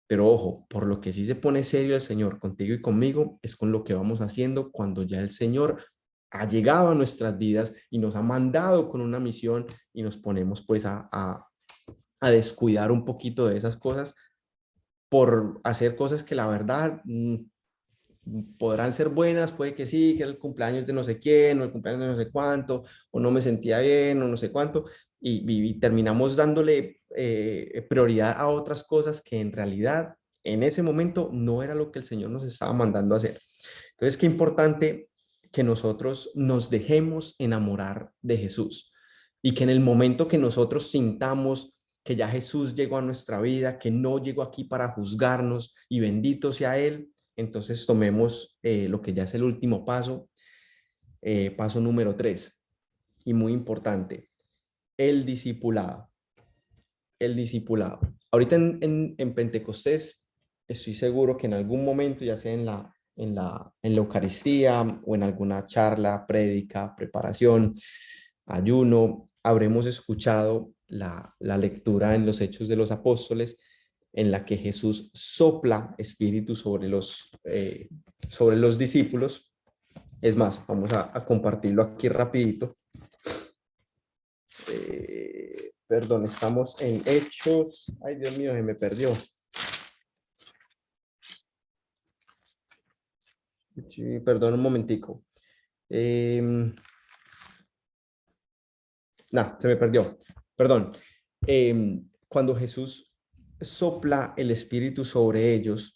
Pero ojo, por lo que sí se pone serio el Señor contigo y conmigo es con lo que vamos haciendo cuando ya el Señor ha llegado a nuestras vidas y nos ha mandado con una misión y nos ponemos pues a descuidar un poquito de esas cosas por hacer cosas que la verdad podrán ser buenas, puede que sí, que era el cumpleaños de no sé quién, o el cumpleaños de no sé cuánto, o no me sentía bien, o no sé cuánto, y terminamos dándole prioridad a otras cosas que en realidad en ese momento no era lo que el Señor nos estaba mandando a hacer. Entonces, qué importante que nosotros nos dejemos enamorar de Jesús y que en el momento que nosotros sintamos que ya Jesús llegó a nuestra vida, que no llegó aquí para juzgarnos y bendito sea Él, entonces tomemos lo que ya es el último paso, paso número 3, y muy importante, el discipulado. El discipulado. Ahorita en Pentecostés estoy seguro que en algún momento, ya sea en la Eucaristía o en alguna charla, prédica, preparación, ayuno, habremos escuchado la lectura en los Hechos de los Apóstoles en la que Jesús sopla espíritu sobre los discípulos. Es más, vamos a compartirlo aquí rapidito. Perdón, estamos en Hechos. Ay, Dios mío, se me perdió. Sí, perdón un momentico. Se me perdió. Perdón. Cuando Jesús sopla el espíritu sobre ellos,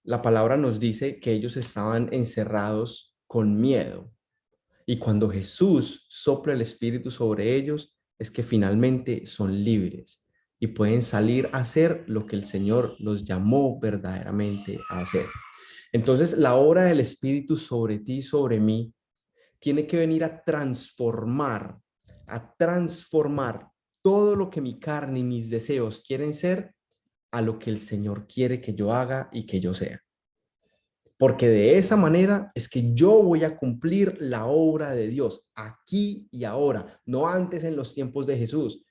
la palabra nos dice que ellos estaban encerrados con miedo. Y cuando Jesús sopla el espíritu sobre ellos, es que finalmente son libres y pueden salir a hacer lo que el Señor los llamó verdaderamente a hacer. Entonces, la obra del espíritu sobre ti y sobre mí tiene que venir a transformar todo lo que mi carne y mis deseos quieren ser a lo que el Señor quiere que yo haga y que yo sea. Porque de esa manera es que yo voy a cumplir la obra de Dios aquí y ahora, no antes en los tiempos de Jesús,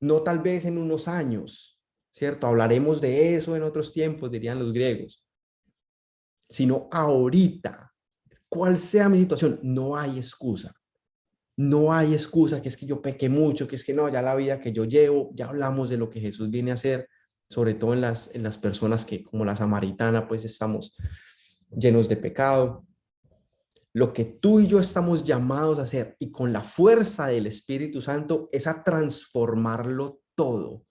no tal vez en unos años, ¿cierto? Hablaremos de eso en otros tiempos, dirían los griegos, sino ahorita, cual sea mi situación, no hay excusa. No hay excusa, que es que yo pequé mucho, que es que no, ya la vida que yo llevo, ya hablamos de lo que Jesús viene a hacer, sobre todo en las personas que como la samaritana, pues estamos llenos de pecado. Lo que tú y yo estamos llamados a hacer y con la fuerza del Espíritu Santo es a transformarlo todo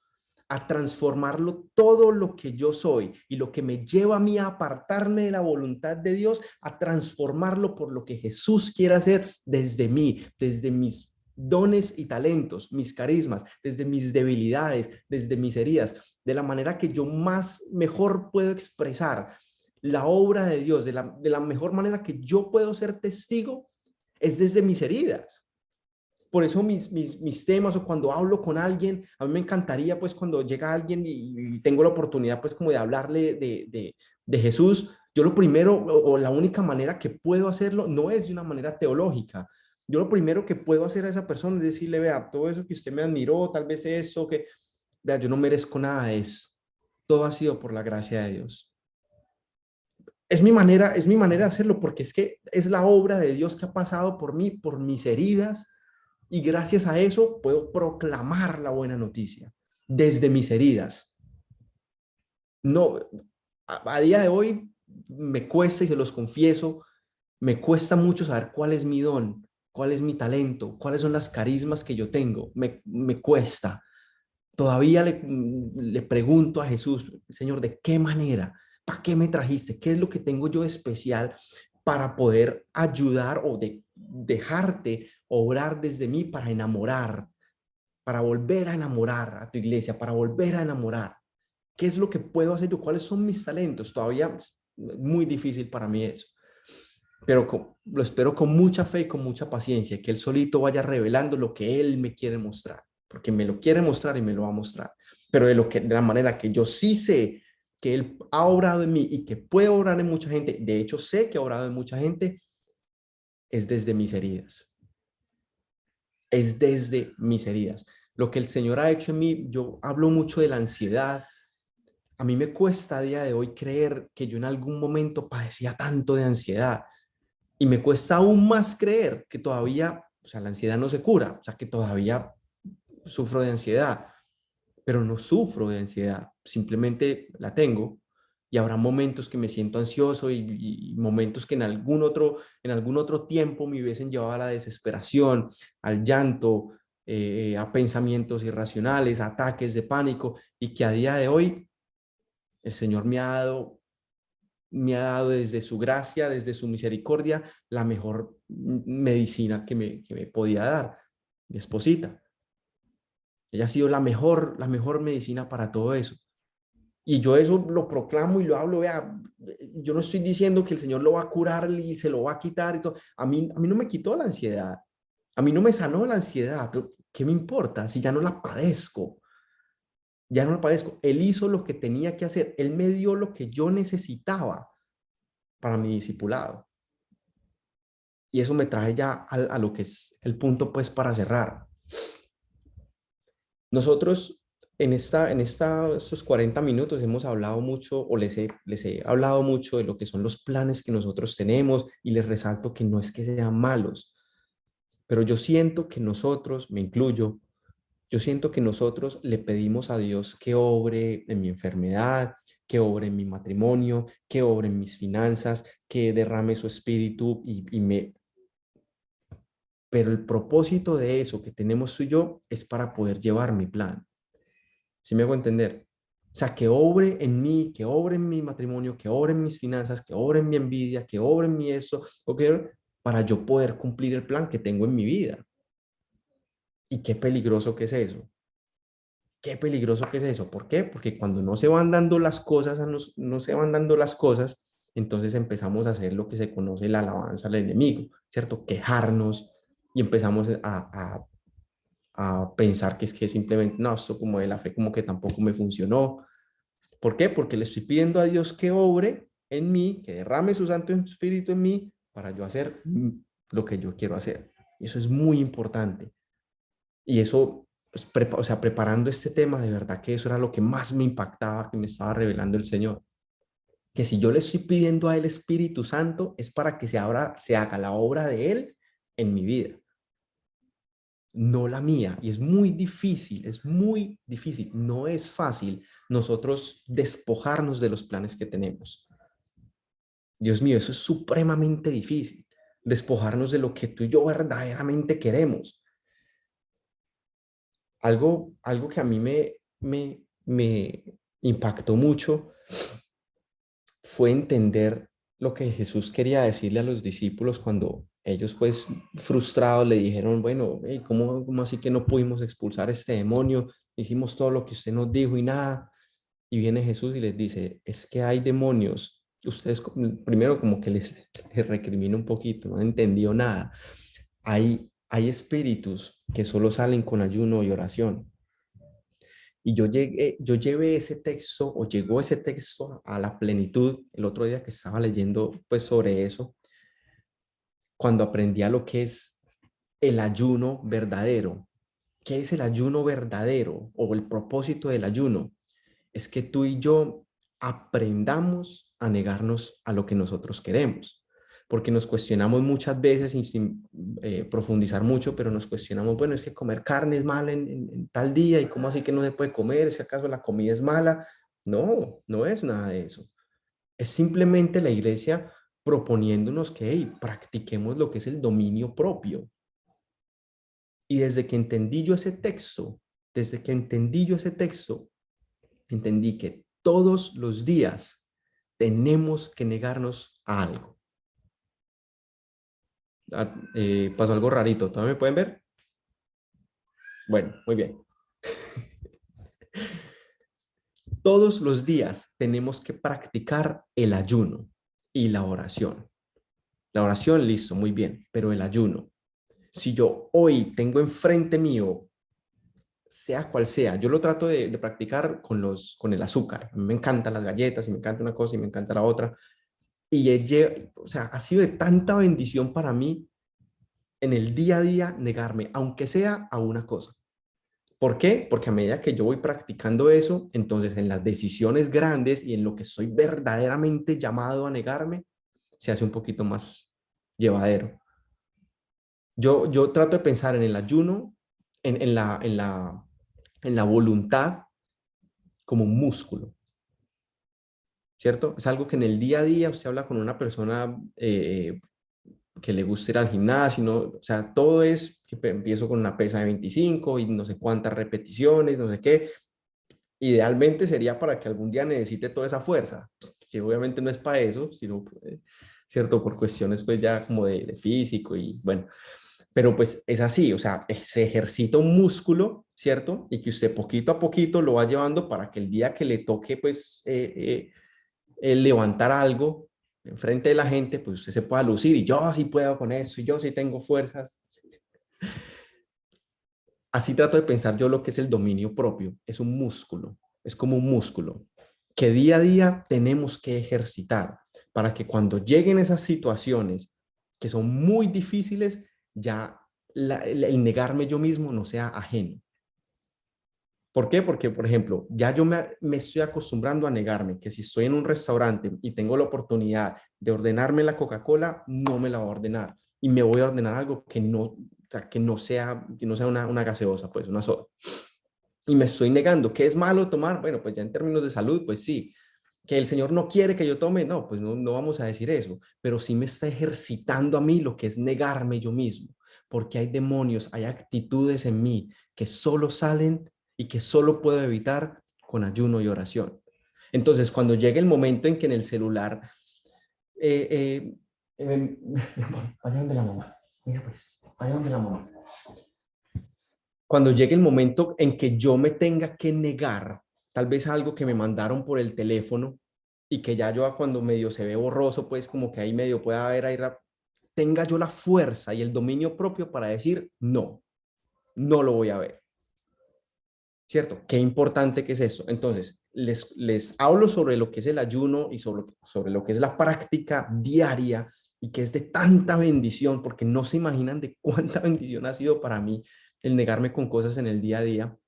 lo que yo soy y lo que me lleva a mí a apartarme de la voluntad de Dios, a transformarlo por lo que Jesús quiere hacer desde mí, desde mis dones y talentos, mis carismas, desde mis debilidades, desde mis heridas, de la manera que yo más mejor puedo expresar la obra de Dios, de la mejor manera que yo puedo ser testigo, es desde mis heridas. por eso mis temas, o cuando hablo con alguien, a mí me encantaría pues cuando llega alguien y tengo la oportunidad pues como de hablarle de Jesús, yo lo primero o la única manera que puedo hacerlo no es de una manera teológica. Yo lo primero que puedo hacer a esa persona es decirle, vea, todo eso que usted me admiró, tal vez eso, que, vea, yo no merezco nada de eso. Todo ha sido por la gracia de Dios. Es mi manera de hacerlo, porque es que es la obra de Dios que ha pasado por mí, por mis heridas, y gracias a eso puedo proclamar la buena noticia desde mis heridas. No, a día de hoy me cuesta, y se los confieso, me cuesta mucho saber cuál es mi don, cuál es mi talento, cuáles son las carismas que yo tengo. Me cuesta. Todavía le pregunto a Jesús, Señor, ¿de qué manera? ¿Para qué me trajiste? ¿Qué es lo que tengo yo de especial para poder ayudar o dejarte obrar desde mí para enamorar, para volver a enamorar a tu iglesia, para volver a enamorar? ¿Qué es lo que puedo hacer yo? ¿Cuáles son mis talentos? Todavía es muy difícil para mí eso. Pero lo espero con mucha fe y con mucha paciencia, que Él solito vaya revelando lo que Él me quiere mostrar, porque me lo quiere mostrar y me lo va a mostrar. Pero de la manera que yo sí sé que Él ha obrado en mí y que puede obrar en mucha gente, de hecho sé que ha obrado en mucha gente, es desde mis heridas. Es desde mis heridas. Lo que el Señor ha hecho en mí, yo hablo mucho de la ansiedad. A mí me cuesta a día de hoy creer que yo en algún momento padecía tanto de ansiedad. Y me cuesta aún más creer que todavía, o sea, la ansiedad no se cura, o sea, que todavía sufro de ansiedad, pero no sufro de ansiedad, simplemente la tengo. Y habrá momentos que me siento ansioso y momentos que en algún otro tiempo me hubiesen llevado a la desesperación, al llanto, a pensamientos irracionales, a ataques de pánico, y que a día de hoy el Señor me ha dado desde su gracia, desde su misericordia, la mejor medicina que me podía dar, mi esposita. Ella ha sido la mejor medicina para todo eso. Y yo eso lo proclamo y lo hablo, vea, yo no estoy diciendo que el Señor lo va a curar y se lo va a quitar y todo. A mí no me quitó la ansiedad, a mí no me sanó la ansiedad, pero ¿qué me importa si ya no la padezco? Ya no la padezco. Él hizo lo que tenía que hacer, Él me dio lo que yo necesitaba para mi discipulado. Y eso me trae ya a lo que es el punto, pues, para cerrar. Nosotros estos 40 minutos hemos hablado mucho, o les he hablado mucho de lo que son los planes que nosotros tenemos, y les resalto que no es que sean malos, pero yo siento que nosotros, me incluyo, yo siento que nosotros le pedimos a Dios que obre en mi enfermedad, que obre en mi matrimonio, que obre en mis finanzas, que derrame su espíritu pero el propósito de eso que tenemos tú y yo es para poder llevar mi plan. ¿Sí me hago entender? O sea, que obre en mí, que obre en mi matrimonio, que obre en mis finanzas, que obre en mi envidia, que obre en mi eso, okay, para yo poder cumplir el plan que tengo en mi vida. Y qué peligroso que es eso. Qué peligroso que es eso. ¿Por qué? Porque cuando no se van dando las cosas, no se van dando las cosas, entonces empezamos a hacer lo que se conoce la alabanza al enemigo, ¿cierto? Quejarnos, y empezamos a pensar que es que simplemente, no, esto como de la fe como que tampoco me funcionó. ¿Por qué? Porque le estoy pidiendo a Dios que obre en mí, que derrame su Santo Espíritu en mí para yo hacer lo que yo quiero hacer. Y eso es muy importante. Y eso, pues, o sea, preparando este tema, de verdad que eso era lo que más me impactaba, que me estaba revelando el Señor. Que si yo le estoy pidiendo a Él Espíritu Santo, es para que se haga la obra de Él en mi vida, no la mía. Y es muy difícil, no es fácil nosotros despojarnos de los planes que tenemos. Dios mío, eso es supremamente difícil, despojarnos de lo que tú y yo verdaderamente queremos. Algo que a mí me impactó mucho fue entender lo que Jesús quería decirle a los discípulos cuando ellos, pues, frustrados, le dijeron, bueno, hey, ¿cómo así que no pudimos expulsar este demonio? Hicimos todo lo que usted nos dijo y nada. Y viene Jesús y les dice, es que hay demonios. Ustedes primero como que les recrimina un poquito, no entendió nada. hay espíritus que solo salen con ayuno y oración. Y yo llevé ese texto, o llegó ese texto a la plenitud el otro día que estaba leyendo pues sobre eso, cuando aprendí a lo que es el ayuno verdadero. ¿Qué es el ayuno verdadero o el propósito del ayuno? Es que tú y yo aprendamos a negarnos a lo que nosotros queremos, porque nos cuestionamos muchas veces sin profundizar mucho, pero nos cuestionamos, bueno, es que comer carne es mala en tal día, y cómo así que no se puede comer, si acaso la comida es mala. No, no es nada de eso. Es simplemente la iglesia proponiéndonos que hey, practiquemos lo que es el dominio propio. Y desde que entendí yo ese texto, entendí que todos los días tenemos que negarnos a algo. Pasó algo rarito, ¿todavía me pueden ver? Bueno, muy bien. Todos los días tenemos que practicar el ayuno y la oración. La oración, listo, muy bien, pero el ayuno. Si yo hoy tengo enfrente mío, sea cual sea, yo lo trato de practicar con el azúcar. A mí me encantan las galletas y me encanta una cosa y me encanta la otra. Y o sea, ha sido de tanta bendición para mí en el día a día negarme, aunque sea a una cosa. ¿Por qué? Porque a medida que yo voy practicando eso, entonces en las decisiones grandes y en lo que soy verdaderamente llamado a negarme, se hace un poquito más llevadero. Yo trato de pensar en el ayuno, en la voluntad como un músculo, ¿cierto? Es algo que en el día a día usted habla con una persona que le gusta ir al gimnasio, ¿no? O sea, todo es, que empiezo con una pesa de 25 y no sé cuántas repeticiones, no sé qué. Idealmente sería para que algún día necesite toda esa fuerza, que obviamente no es para eso, sino, ¿cierto? Por cuestiones pues ya como de físico y bueno, pero pues es así, o sea, se ejercita un músculo, ¿cierto? Y que usted poquito a poquito lo va llevando para que el día que le toque pues levantar algo enfrente de la gente, pues usted se pueda lucir y yo sí puedo con eso y yo sí tengo fuerzas. Así trato de pensar yo lo que es el dominio propio. Es un músculo, es como un músculo que día a día tenemos que ejercitar para que cuando lleguen esas situaciones que son muy difíciles, ya el negarme yo mismo no sea ajeno. ¿Por qué? Porque, por ejemplo, ya yo me estoy acostumbrando a negarme que si estoy en un restaurante y tengo la oportunidad de ordenarme la Coca-Cola, no me la voy a ordenar y me voy a ordenar algo que no, o sea, que no sea una gaseosa, pues una soda. Y me estoy negando. ¿Qué es malo tomar? Bueno, pues ya en términos de salud, pues sí. Que el Señor no quiere que yo tome, no, pues no, no vamos a decir eso, pero sí me está ejercitando a mí lo que es negarme yo mismo, porque hay demonios, hay actitudes en mí que solo salen y que solo puedo evitar con ayuno y oración. Entonces, cuando llegue el momento en que en el celular, vaya donde la mamá, mira pues, vaya donde la mamá. Cuando llegue el momento en que yo me tenga que negar, tal vez algo que me mandaron por el teléfono y que ya yo cuando medio se ve borroso, pues como que ahí medio pueda haber ahí, tenga yo la fuerza y el dominio propio para decir, no, no lo voy a ver. ¿Cierto? Qué importante que es eso. Entonces, les hablo sobre lo que es el ayuno y sobre lo que es la práctica diaria y que es de tanta bendición, porque no se imaginan de cuánta bendición ha sido para mí el negarme con cosas en el día a día,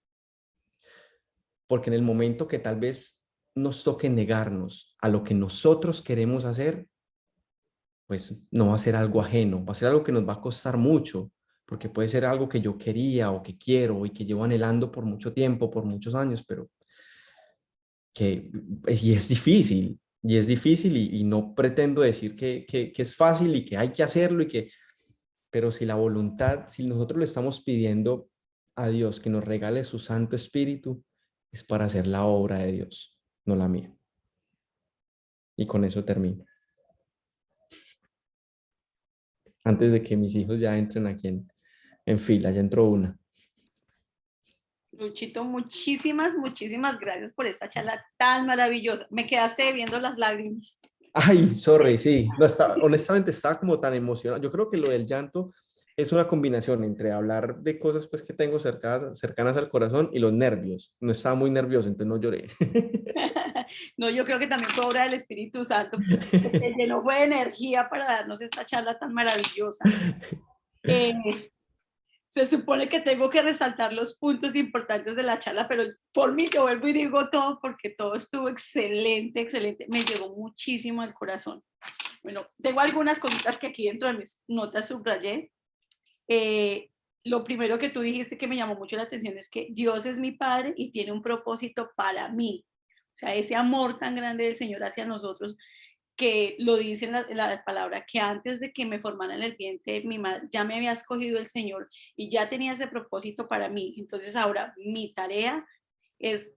porque en el momento que tal vez nos toque negarnos a lo que nosotros queremos hacer, pues no va a ser algo ajeno, va a ser algo que nos va a costar mucho, porque puede ser algo que yo quería o que quiero y que llevo anhelando por mucho tiempo, por muchos años, pero y es difícil y no pretendo decir que es fácil y que hay que hacerlo pero si la voluntad, si nosotros le estamos pidiendo a Dios que nos regale su Santo Espíritu, es para hacer la obra de Dios, no la mía. Y con eso termino. Antes de que mis hijos ya entren aquí en fila, ya entró una. Luchito, muchísimas gracias por esta charla tan maravillosa. Me quedaste viendo las lágrimas. Ay, sorry, sí. No, honestamente estaba como tan emocionado. Yo creo que lo del llanto es una combinación entre hablar de cosas pues que tengo cercanas al corazón y los nervios. No estaba muy nervioso, entonces no lloré. No, yo creo que también fue obra del Espíritu Santo, que se llenó fue de energía para darnos esta charla tan maravillosa. Se supone que tengo que resaltar los puntos importantes de la charla, pero por mí yo vuelvo y digo todo porque todo estuvo excelente, excelente. Me llegó muchísimo al corazón. Bueno, tengo algunas cositas que aquí dentro de mis notas subrayé. Lo primero que tú dijiste que me llamó mucho la atención es que Dios es mi Padre y tiene un propósito para mí. O sea, ese amor tan grande del Señor hacia nosotros, que lo dice en la palabra, que antes de que me formara en el vientre, mi madre ya me había escogido el Señor y ya tenía ese propósito para mí. Entonces ahora mi tarea es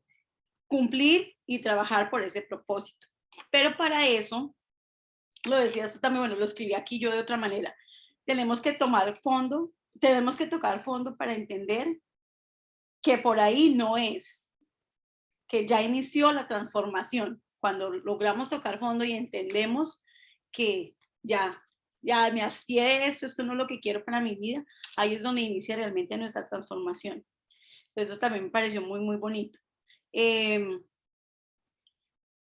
cumplir y trabajar por ese propósito. Pero para eso, lo decías tú también, bueno, lo escribí aquí yo de otra manera, tenemos que tocar fondo para entender que por ahí no es, que ya inició la transformación. Cuando logramos tocar fondo y entendemos que ya me hastié esto no es lo que quiero para mi vida, ahí es donde inicia realmente nuestra transformación. Eso también me pareció muy, muy bonito.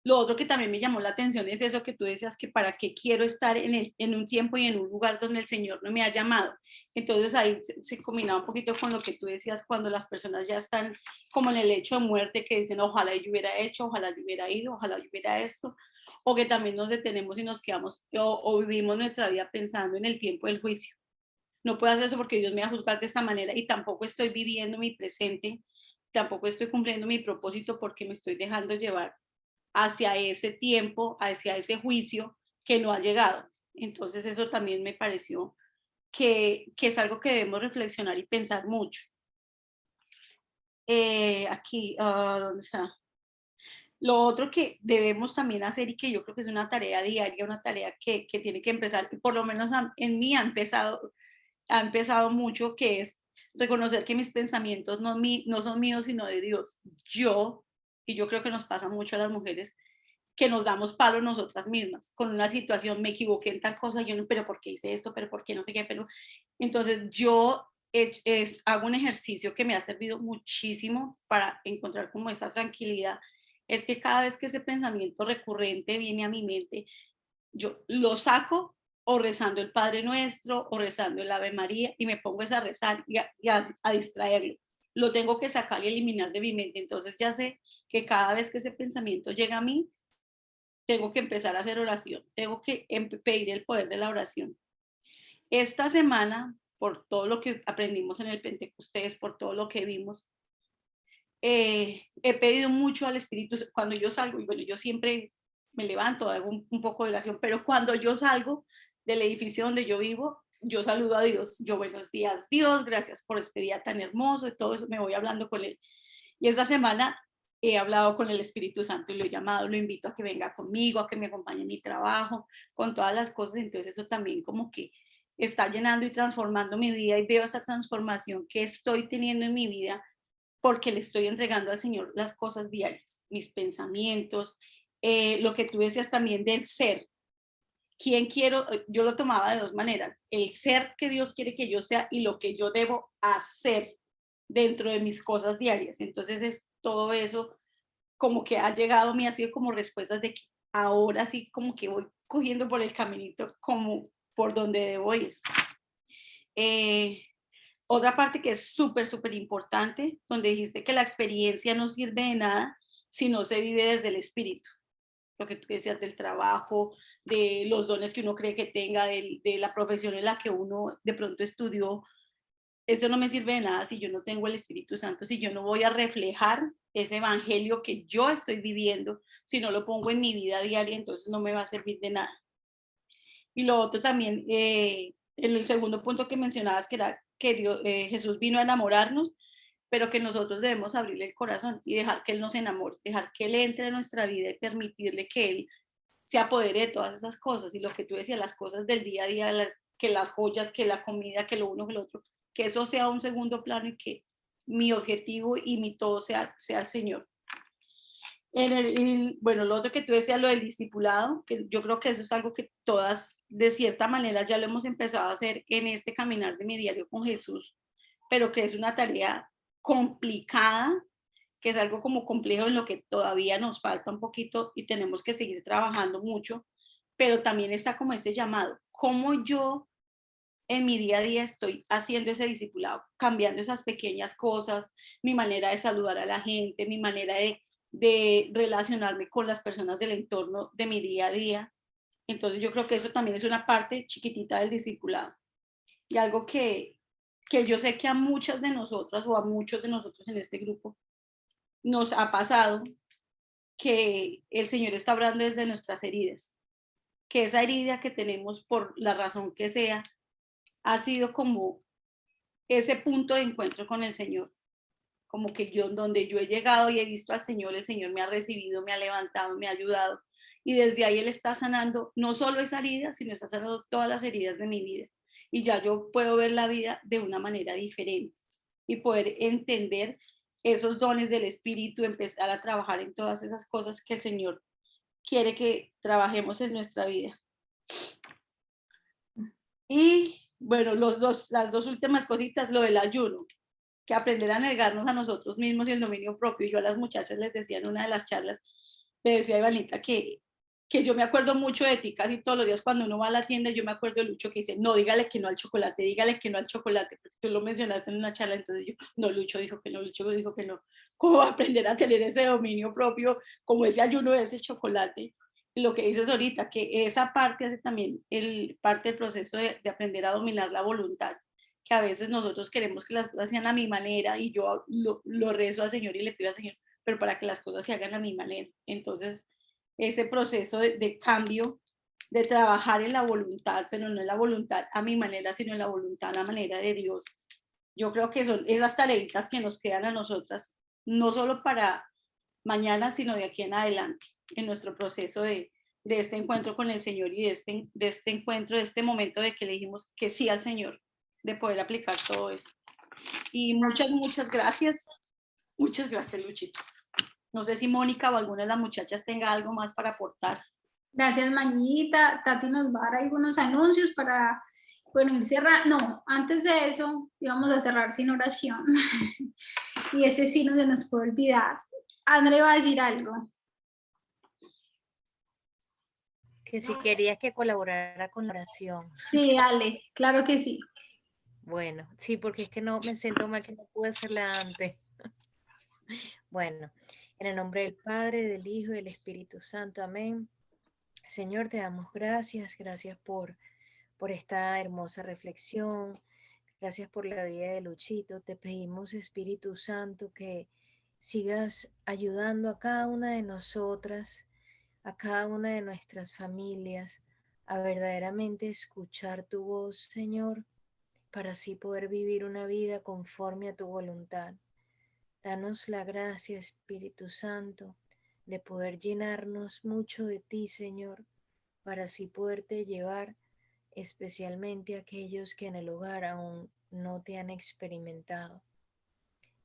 Lo otro que también me llamó la atención es eso que tú decías, que para qué quiero estar en un tiempo y en un lugar donde el Señor no me ha llamado. Entonces ahí se combinaba un poquito con lo que tú decías cuando las personas ya están como en el hecho de muerte, que dicen, ojalá yo hubiera hecho, ojalá yo hubiera ido, ojalá yo hubiera esto, o que también nos detenemos y nos quedamos o vivimos nuestra vida pensando en el tiempo del juicio. No puedo hacer eso porque Dios me va a juzgar de esta manera y tampoco estoy viviendo mi presente, tampoco estoy cumpliendo mi propósito porque me estoy dejando llevar hacia ese tiempo, hacia ese juicio que no ha llegado. Entonces eso también me pareció que es algo que debemos reflexionar y pensar mucho. Aquí, ¿dónde está? Lo otro que debemos también hacer y que yo creo que es una tarea diaria, una tarea que tiene que empezar, y por lo menos en mí ha empezado mucho, que es reconocer que mis pensamientos no son míos, sino de Dios. Y yo creo que nos pasa mucho a las mujeres, que nos damos palo nosotras mismas, con una situación, me equivoqué en tal cosa, yo no, pero ¿por qué hice esto? Pero ¿por qué no sé qué? Pero entonces yo hago un ejercicio que me ha servido muchísimo para encontrar como esa tranquilidad, es que cada vez que ese pensamiento recurrente viene a mi mente, yo lo saco o rezando el Padre Nuestro o rezando el Ave María y me pongo a rezar y a distraerlo. Lo tengo que sacar y eliminar de mi mente. Entonces ya sé que cada vez que ese pensamiento llega a mí, tengo que empezar a hacer oración, tengo que pedir el poder de la oración. Esta semana, por todo lo que aprendimos en el Pentecostés, por todo lo que vimos, he pedido mucho al Espíritu. Cuando yo salgo, y bueno, yo siempre me levanto, hago un poco de oración, pero cuando yo salgo del edificio donde yo vivo, yo saludo a Dios, yo buenos días Dios, gracias por este día tan hermoso, y todo eso me voy hablando con Él. Y esta semana he hablado con el Espíritu Santo y lo he llamado, lo invito a que venga conmigo, a que me acompañe en mi trabajo, con todas las cosas. Entonces eso también como que está llenando y transformando mi vida, y veo esa transformación que estoy teniendo en mi vida porque le estoy entregando al Señor las cosas diarias, mis pensamientos, lo que tú decías también del ser. ¿Quién quiero? Yo lo tomaba de dos maneras, el ser que Dios quiere que yo sea y lo que yo debo hacer dentro de mis cosas diarias. Entonces es todo eso como que ha llegado a mí, ha sido como respuestas de que ahora sí como que voy cogiendo por el caminito como por donde debo ir. Otra parte que es súper, súper importante, donde dijiste que la experiencia no sirve de nada si no se vive desde el espíritu. Lo que tú decías del trabajo, de los dones que uno cree que tenga, de la profesión en la que uno de pronto estudió. Esto no me sirve de nada si yo no tengo el Espíritu Santo, si yo no voy a reflejar ese evangelio que yo estoy viviendo, si no lo pongo en mi vida diaria, entonces no me va a servir de nada. Y lo otro también, en el segundo punto que mencionabas, que era que Jesús vino a enamorarnos, pero que nosotros debemos abrirle el corazón y dejar que Él nos enamore, dejar que Él entre en nuestra vida y permitirle que Él se apodere de todas esas cosas. Y lo que tú decías, las cosas del día a día, que las joyas, que la comida, que lo uno, que lo otro, que eso sea un segundo plano y que mi objetivo y mi todo sea el Señor. Bueno, lo otro que tú decías, lo del discipulado, que yo creo que eso es algo que todas, de cierta manera, ya lo hemos empezado a hacer en este caminar de mi diario con Jesús, pero que es una tarea complicada, que es algo como complejo en lo que todavía nos falta un poquito y tenemos que seguir trabajando mucho, pero también está como ese llamado, cómo yo en mi día a día estoy haciendo ese discipulado, cambiando esas pequeñas cosas, mi manera de saludar a la gente, mi manera de relacionarme con las personas del entorno de mi día a día. Entonces yo creo que eso también es una parte chiquitita del discipulado. Y algo que yo sé que a muchas de nosotras o a muchos de nosotros en este grupo nos ha pasado, que el Señor está hablando desde nuestras heridas, que esa herida que tenemos por la razón que sea, ha sido como ese punto de encuentro con el Señor, como que yo, donde yo he llegado y he visto al Señor, el Señor me ha recibido, me ha levantado, me ha ayudado, y desde ahí Él está sanando no solo esa herida, sino está sanando todas las heridas de mi vida, y ya yo puedo ver la vida de una manera diferente, y poder entender esos dones del Espíritu, empezar a trabajar en todas esas cosas que el Señor quiere que trabajemos en nuestra vida. Y bueno, las dos últimas cositas, lo del ayuno, que aprender a negarnos a nosotros mismos y el dominio propio. Yo a las muchachas les decía en una de las charlas, le decía a Ivanita que yo me acuerdo mucho de ti casi todos los días cuando uno va a la tienda. Yo me acuerdo de Lucho que dice, no, dígale que no al chocolate, dígale que no al chocolate, porque tú lo mencionaste en una charla. Entonces yo, no, Lucho dijo que no, Lucho dijo que no. ¿Cómo aprender a tener ese dominio propio, como ese ayuno de ese chocolate? Y lo que dices ahorita, que esa parte hace también parte del proceso de aprender a dominar la voluntad, que a veces nosotros queremos que las cosas sean a mi manera, y yo lo rezo al Señor y le pido al Señor, pero para que las cosas se hagan a mi manera. Entonces, ese proceso de cambio, de trabajar en la voluntad, pero no en la voluntad a mi manera, sino en la voluntad a la manera de Dios. Yo creo que son esas tareitas que nos quedan a nosotras, no solo para mañana, sino de aquí en adelante, en nuestro proceso de este encuentro con el Señor y de este encuentro, de este momento de que le dijimos que sí al Señor, de poder aplicar todo eso. Y muchas gracias. Muchas gracias, Luchito. No sé si Mónica o alguna de las muchachas tenga algo más para aportar. Gracias, Mañita. Tati nos va a dar algunos anuncios para, bueno, ir cerrando. No, antes de eso, íbamos a cerrar sin oración. Y ese sí no se nos puede olvidar. André va a decir algo. Que si querías que colaborara con la oración. Sí, dale, claro que sí. Bueno, sí, porque es que no me siento mal que no pude hacerla antes. Bueno, en el nombre del Padre, del Hijo y del Espíritu Santo, amén. Señor, te damos gracias, gracias por esta hermosa reflexión, gracias por la vida de Luchito. Te pedimos, Espíritu Santo, que sigas ayudando a cada una de nosotras, a cada una de nuestras familias, a verdaderamente escuchar tu voz, Señor, para así poder vivir una vida conforme a tu voluntad. Danos la gracia, Espíritu Santo, de poder llenarnos mucho de ti, Señor, para así poderte llevar, especialmente a aquellos que en el hogar aún no te han experimentado.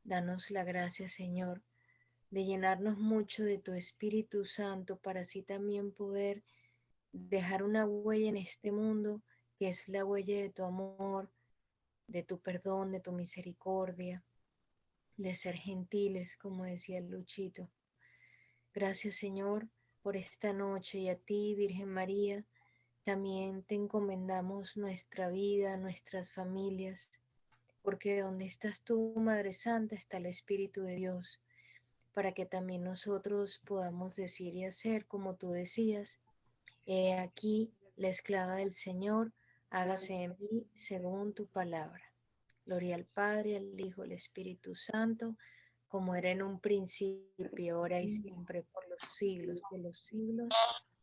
Danos la gracia, Señor, de llenarnos mucho de tu Espíritu Santo para así también poder dejar una huella en este mundo, que es la huella de tu amor, de tu perdón, de tu misericordia, de ser gentiles, como decía Luchito. Gracias, Señor, por esta noche, y a ti, Virgen María, también te encomendamos nuestra vida, nuestras familias, porque donde estás tú, Madre Santa, está el Espíritu de Dios, para que también nosotros podamos decir y hacer como tú decías: he aquí la esclava del Señor, hágase en mí según tu palabra. Gloria al Padre, al Hijo, al Espíritu Santo, como era en un principio, ahora y siempre, por los siglos de los siglos.